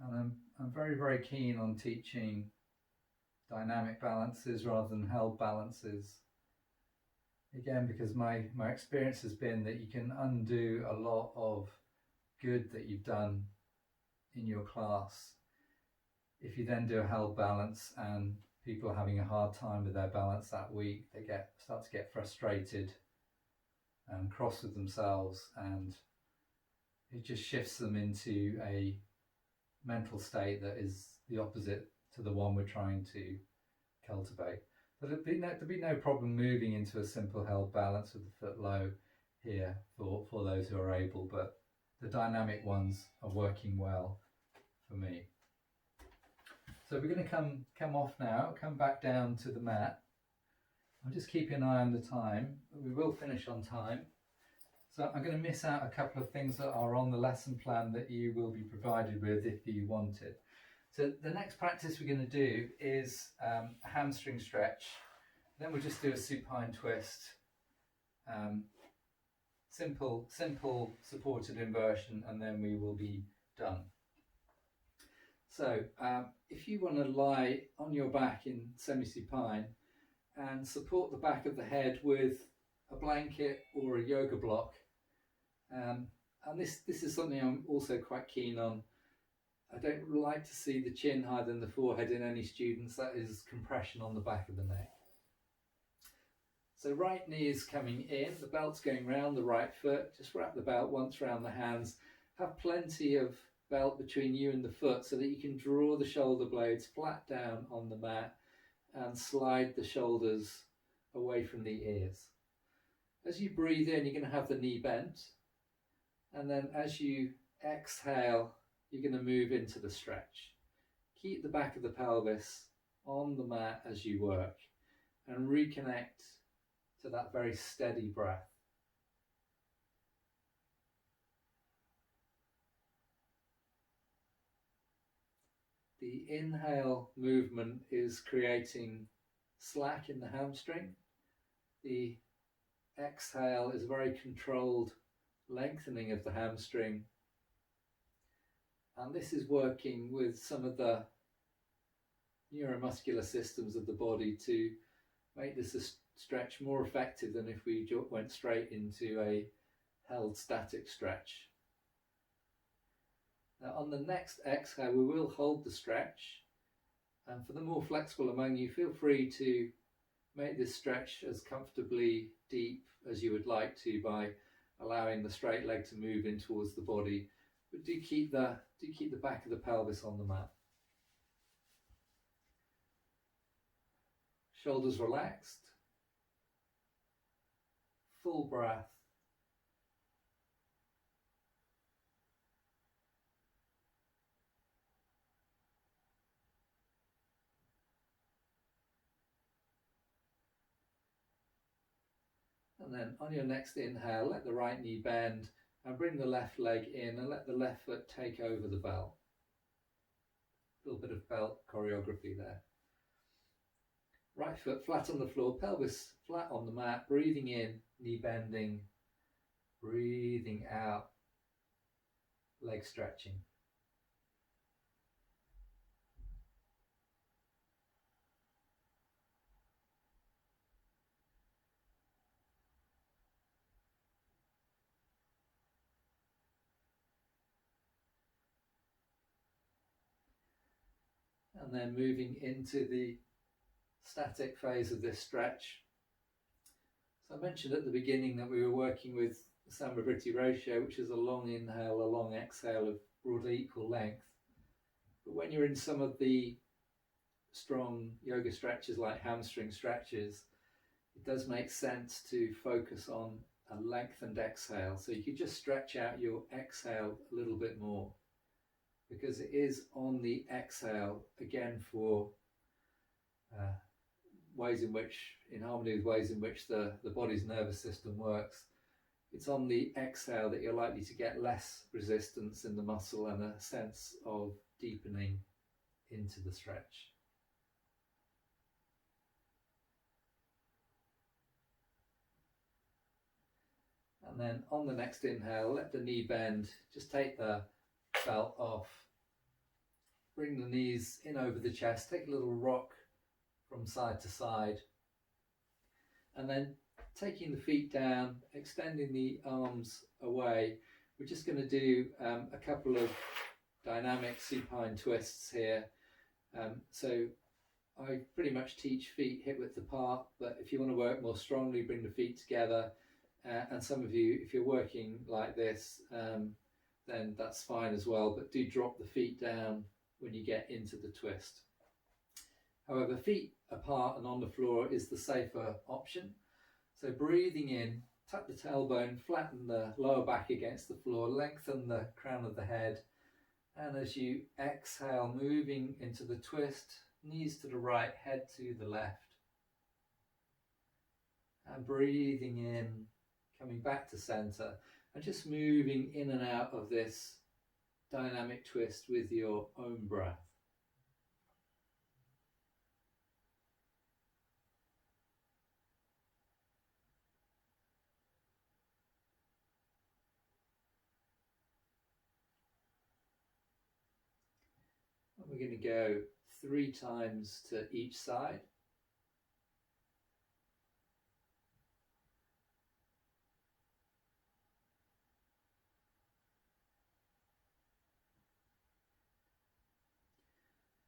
Speaker 1: And I'm very, very keen on teaching dynamic balances rather than held balances. Again, because my experience has been that you can undo a lot of good that you've done in your class if you then do a held balance and people are having a hard time with their balance that week. They start to get frustrated and cross with themselves, and it just shifts them into a mental state that is the opposite to the one we're trying to cultivate. So there'd be no problem moving into a simple held balance with the foot low here for those who are able, but the dynamic ones are working well for me. So we're going to come off now, come back down to the mat. I'm just keeping an eye on the time. We will finish on time. So I'm going to miss out a couple of things that are on the lesson plan that you will be provided with if you want it. So the next practice we're going to do is a hamstring stretch. Then we'll just do a supine twist. Simple supported inversion, and then we will be done. So if you want to lie on your back in semi-supine and support the back of the head with a blanket or a yoga block, and this is something I'm also quite keen on. I don't like to see the chin higher than the forehead in any students. That is compression on the back of the neck. So right knee is coming in, the belt's going round the right foot. Just wrap the belt once around the hands. Have plenty of belt between you and the foot so that you can draw the shoulder blades flat down on the mat and slide the shoulders away from the ears. As you breathe in, you're going to have the knee bent, and then as you exhale, you're going to move into the stretch. Keep the back of the pelvis on the mat as you work and reconnect to that very steady breath. The inhale movement is creating slack in the hamstring. The exhale is a very controlled lengthening of the hamstring. And this is working with some of the neuromuscular systems of the body to make this a stretch more effective than if we went straight into a held static stretch. Now on the next exhale, we will hold the stretch, and for the more flexible among you, feel free to make this stretch as comfortably deep as you would like to by allowing the straight leg to move in towards the body, but do keep the back of the pelvis on the mat. Shoulders relaxed, full breath. And then on your next inhale, let the right knee bend and bring the left leg in and let the left foot take over the belt. A little bit of belt choreography there. Right foot flat on the floor, pelvis flat on the mat, breathing in, knee bending, breathing out, leg stretching. and then moving into the static phase of this stretch. So I mentioned at the beginning that we were working with the Samavritti ratio, which is a long inhale, a long exhale of broadly equal length. But when you're in some of the strong yoga stretches like hamstring stretches, it does make sense to focus on a lengthened exhale. So you could just stretch out your exhale a little bit more, because it is on the exhale, again, for ways in which, in harmony with ways in which the body's nervous system works. It's on the exhale that you're likely to get less resistance in the muscle and a sense of deepening into the stretch. And then on the next inhale, let the knee bend, just take the belt off, bring the knees in over the chest, take a little rock from side to side, and then taking the feet down, extending the arms away. We're just going to do a couple of dynamic supine twists here. So I pretty much teach feet hip width apart, but if you want to work more strongly, bring the feet together. And some of you, if you're working like this, then that's fine as well, but do drop the feet down when you get into the twist. However, feet apart and on the floor is the safer option. So breathing in, tuck the tailbone, flatten the lower back against the floor, lengthen the crown of the head, and as you exhale, moving into the twist, knees to the right, head to the left. And breathing in, coming back to center, and just moving in and out of this dynamic twist with your own breath. And we're going to go 3 times to each side.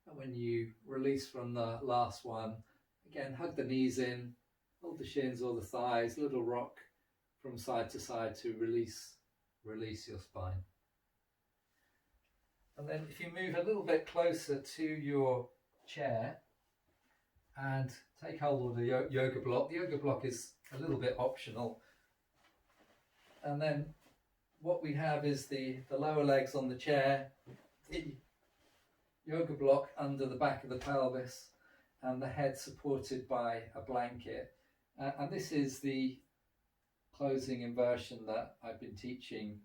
Speaker 1: And when you release from the last one, again, hug the knees in, hold the shins or the thighs, little rock from side to side to release your spine. And then if you move a little bit closer to your chair and take hold of the yoga block. The yoga block is a little bit optional. And then what we have is the lower legs on the chair, the yoga block under the back of the pelvis, and the head supported by a blanket. And this is the closing inversion that I've been teaching,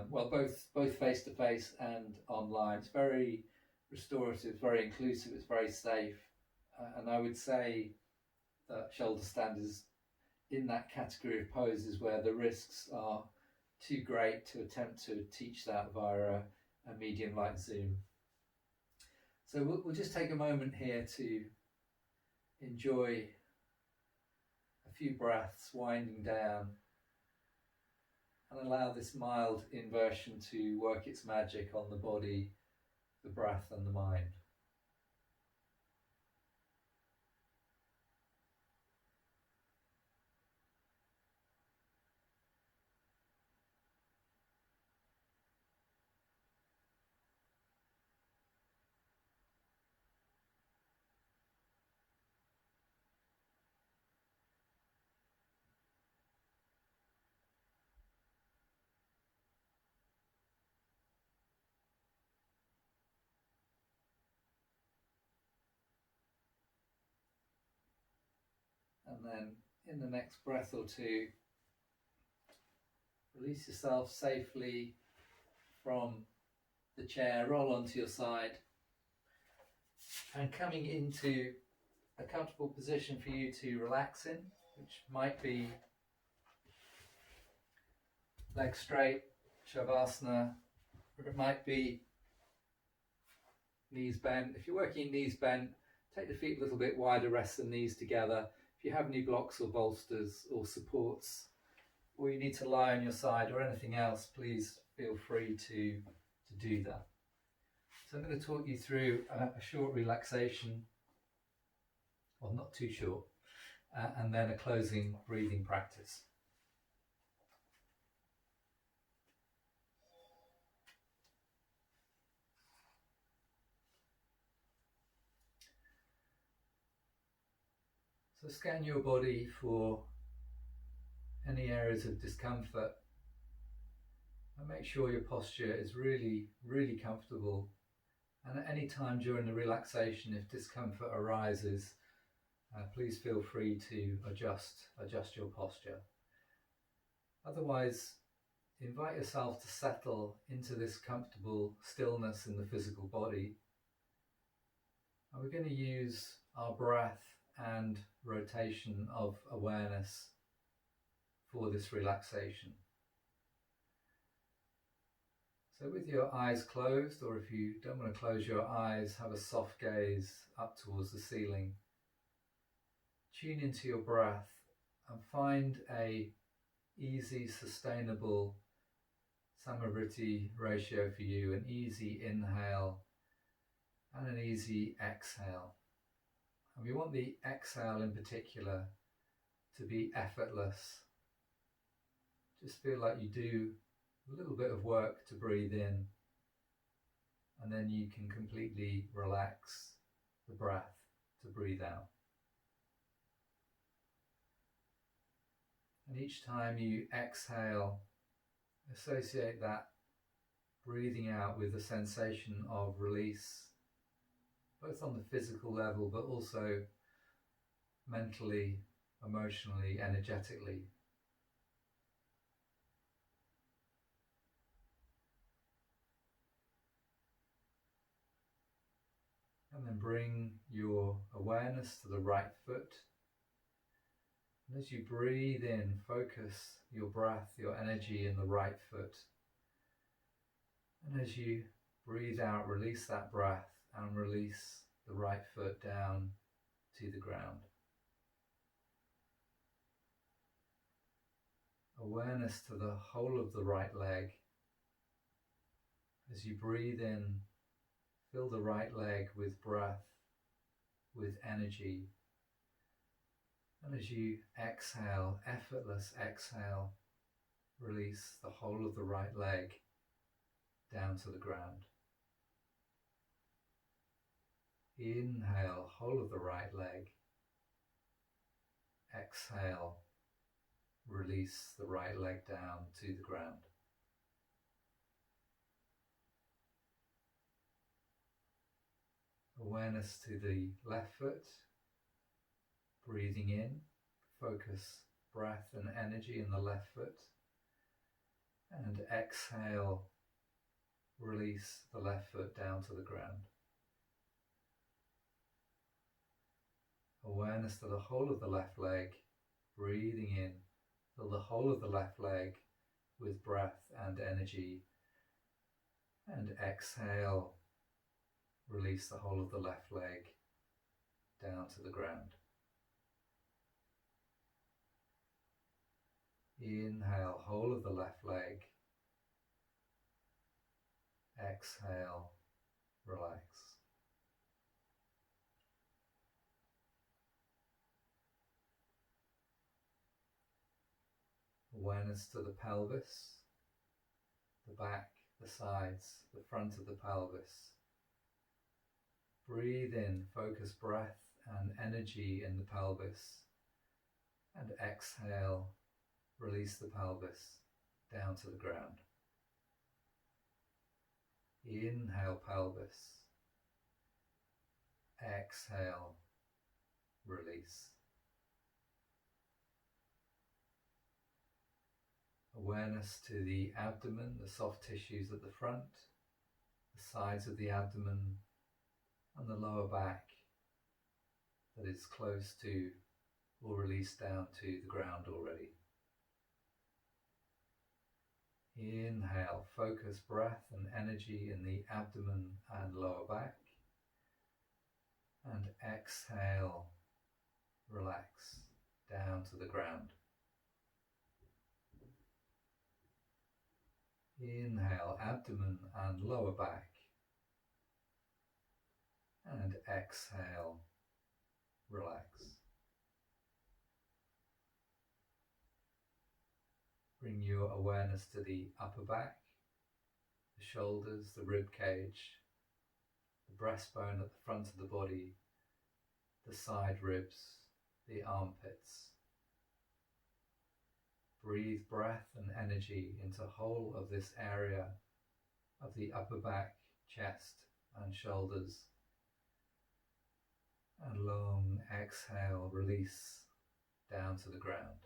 Speaker 1: both face-to-face and online. It's very restorative, very inclusive, it's very safe. And I would say that shoulder stand is in that category of poses where the risks are too great to attempt to teach that via a medium like Zoom. So we'll just take a moment here to enjoy a few breaths winding down and allow this mild inversion to work its magic on the body, the breath and the mind. And then in the next breath or two, release yourself safely from the chair, roll onto your side, and coming into a comfortable position for you to relax in, which might be legs straight, Shavasana, or it might be knees bent. If you're working knees bent, take the feet a little bit wider, rest the knees together. If you have any blocks or bolsters or supports, or you need to lie on your side or anything else, please feel free to do that. So I'm going to talk you through a short relaxation, or not too short, and then a closing breathing practice. So scan your body for any areas of discomfort and make sure your posture is really, really comfortable. And at any time during the relaxation, if discomfort arises, please feel free to adjust your posture. Otherwise, invite yourself to settle into this comfortable stillness in the physical body. And we're going to use our breath and rotation of awareness for this relaxation. So with your eyes closed, or if you don't want to close your eyes, have a soft gaze up towards the ceiling. Tune into your breath and find a easy, sustainable Samavritti ratio for you, an easy inhale and an easy exhale. And we want the exhale in particular to be effortless. Just feel like you do a little bit of work to breathe in, and then you can completely relax the breath to breathe out. And each time you exhale, associate that breathing out with a sensation of release, both on the physical level, but also mentally, emotionally, energetically. And then bring your awareness to the right foot. And as you breathe in, focus your breath, your energy in the right foot. And as you breathe out, release that breath and release the right foot down to the ground. Awareness to the whole of the right leg. As you breathe in, fill the right leg with breath, with energy. And as you exhale, effortless exhale, release the whole of the right leg down to the ground. Inhale, whole of the right leg. Exhale, release the right leg down to the ground. Awareness to the left foot. Breathing in, focus breath and energy in the left foot. And exhale, release the left foot down to the ground. Awareness to the whole of the left leg. Breathing in, fill the whole of the left leg with breath and energy. And exhale, release the whole of the left leg down to the ground. Inhale, whole of the left leg. Exhale, relax. Awareness to the pelvis, the back, the sides, the front of the pelvis. Breathe in, focus breath and energy in the pelvis. And exhale, release the pelvis down to the ground. Inhale, pelvis. Exhale, release. Awareness to the abdomen, the soft tissues at the front, the sides of the abdomen, and the lower back that is close to or released down to the ground already. Inhale, focus breath and energy in the abdomen and lower back. And exhale, relax down to the ground. Inhale, abdomen and lower back. And exhale, relax. Bring your awareness to the upper back, the shoulders, the rib cage, the breastbone at the front of the body, the side ribs, the armpits. Breathe breath and energy into the whole of this area of the upper back, chest and shoulders. And long exhale, release down to the ground.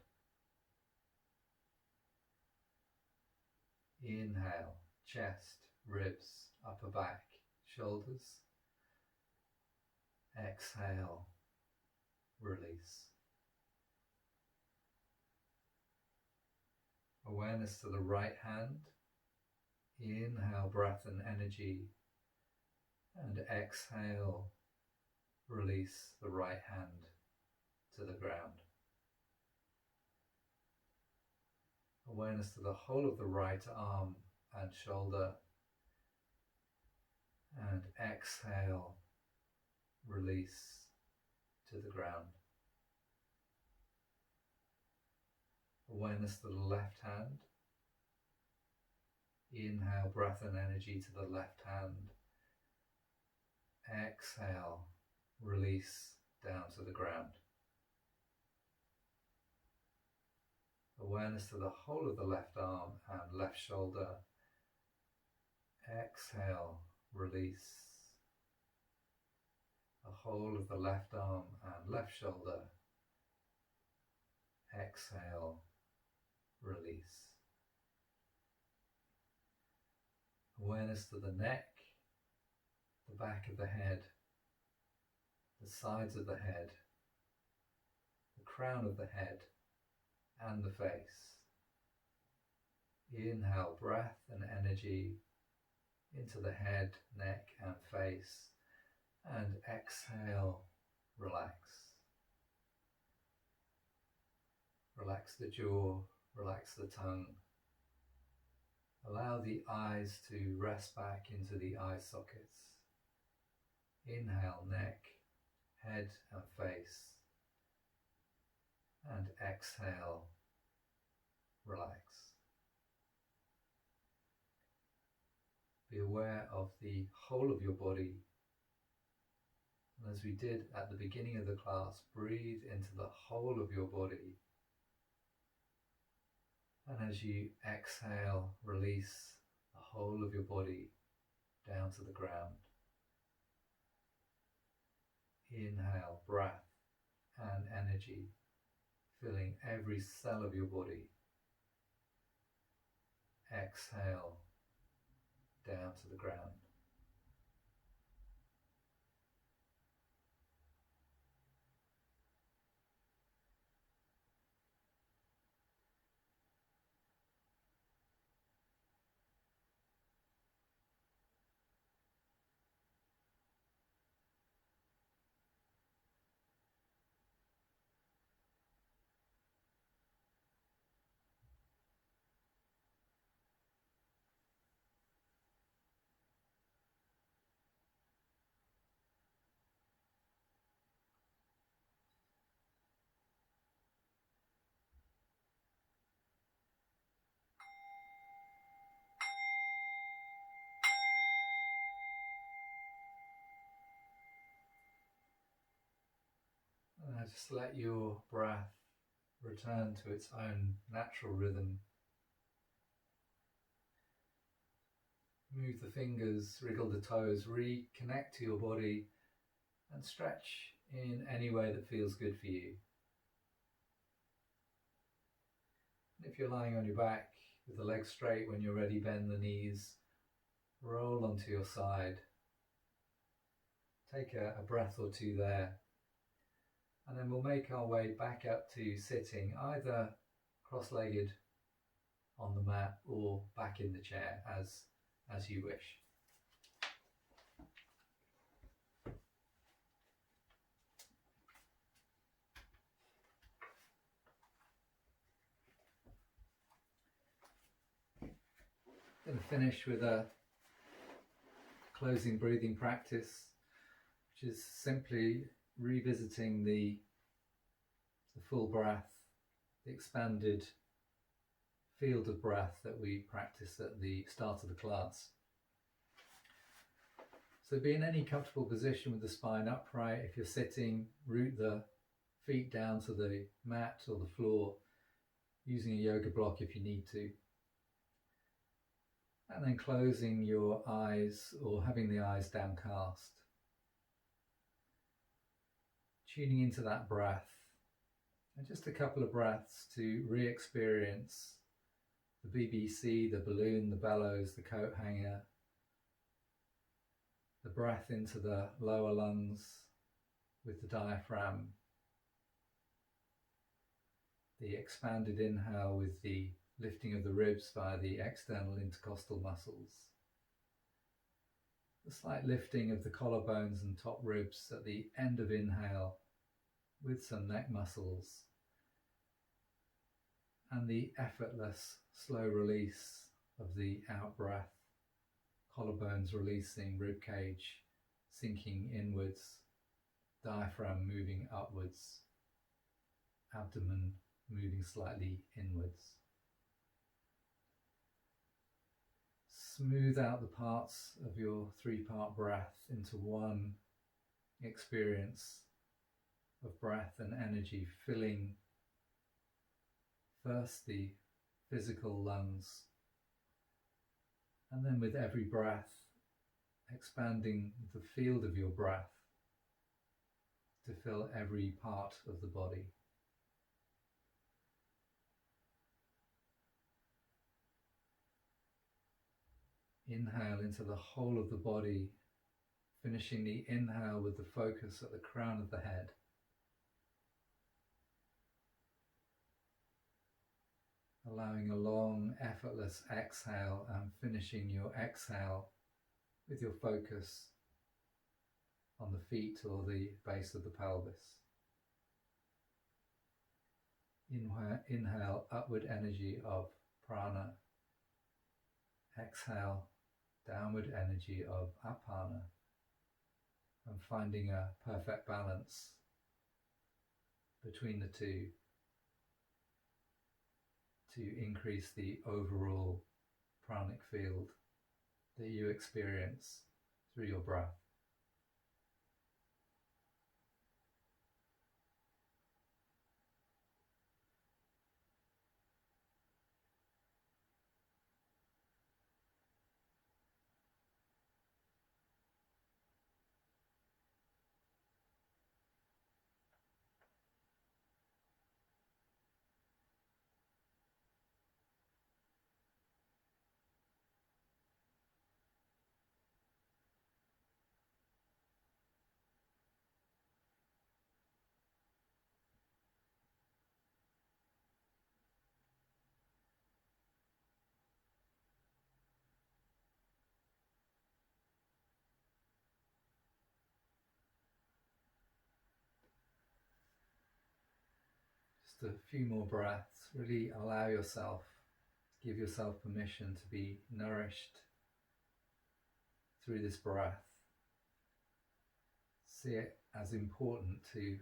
Speaker 1: Inhale, chest, ribs, upper back, shoulders. Exhale, release. Awareness to the right hand. Inhale, breath and energy. And exhale, release the right hand to the ground. Awareness to the whole of the right arm and shoulder. And exhale, release to the ground. Awareness to the left hand. Inhale, breath and energy to the left hand. Exhale, release down to the ground. Awareness to the whole of the left arm and left shoulder. Exhale, release. The whole of the left arm and left shoulder. Exhale, release. Awareness to the neck, the back of the head, the sides of the head, the crown of the head, and the face. Inhale, breath and energy into the head, neck, and face, and exhale, relax. Relax the jaw, relax the tongue. Allow the eyes to rest back into the eye sockets. Inhale, neck, head and face. And exhale, relax. Be aware of the whole of your body. And as we did at the beginning of the class, breathe into the whole of your body. And as you exhale, release the whole of your body down to the ground. Inhale, breath and energy, filling every cell of your body. Exhale, down to the ground. Just let your breath return to its own natural rhythm. Move the fingers, wriggle the toes, reconnect to your body and stretch in any way that feels good for you. And if you're lying on your back with the legs straight, when you're ready, bend the knees, roll onto your side. Take a breath or two there. And then we'll make our way back up to sitting, either cross-legged on the mat or back in the chair, as you wish. Going to finish with a closing breathing practice, which is simply revisiting the full breath, the expanded field of breath that we practiced at the start of the class. So be in any comfortable position with the spine upright. If you're sitting, root the feet down to the mat or the floor, using a yoga block if you need to. And then closing your eyes or having the eyes downcast. Tuning into that breath. And just a couple of breaths to re-experience the BBC, the balloon, the bellows, the coat hanger, the breath into the lower lungs with the diaphragm, the expanded inhale with the lifting of the ribs via the external intercostal muscles, the slight lifting of the collarbones and top ribs at the end of inhale with some neck muscles, and the effortless slow release of the out breath, collarbones releasing, rib cage sinking inwards, diaphragm moving upwards, abdomen moving slightly inwards. Smooth out the parts of your three-part breath into one experience of breath and energy, filling first the physical lungs, and then with every breath expanding the field of your breath to fill every part of the body. Inhale into the whole of the body, finishing the inhale with the focus at the crown of the head. Allowing a long, effortless exhale and finishing your exhale with your focus on the feet or the base of the pelvis. Inhale upward energy of prana. Exhale downward energy of apana. And finding a perfect balance between the two to increase the overall pranic field that you experience through your breath. Just a few more breaths. Really allow yourself, give yourself permission to be nourished through this breath. See it as important to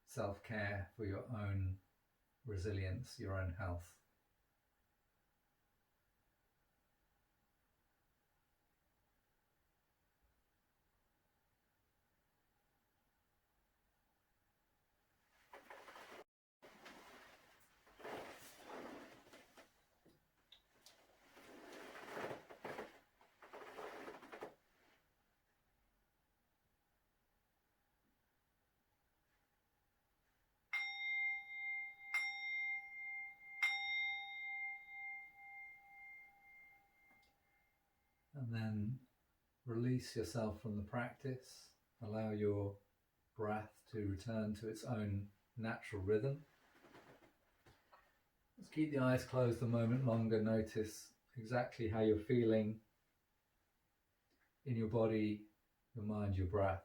Speaker 1: self-care for your own resilience, your own health. And then release yourself from the practice. Allow your breath to return to its own natural rhythm. Let's keep the eyes closed a moment longer. Notice exactly how you're feeling in your body, your mind, your breath.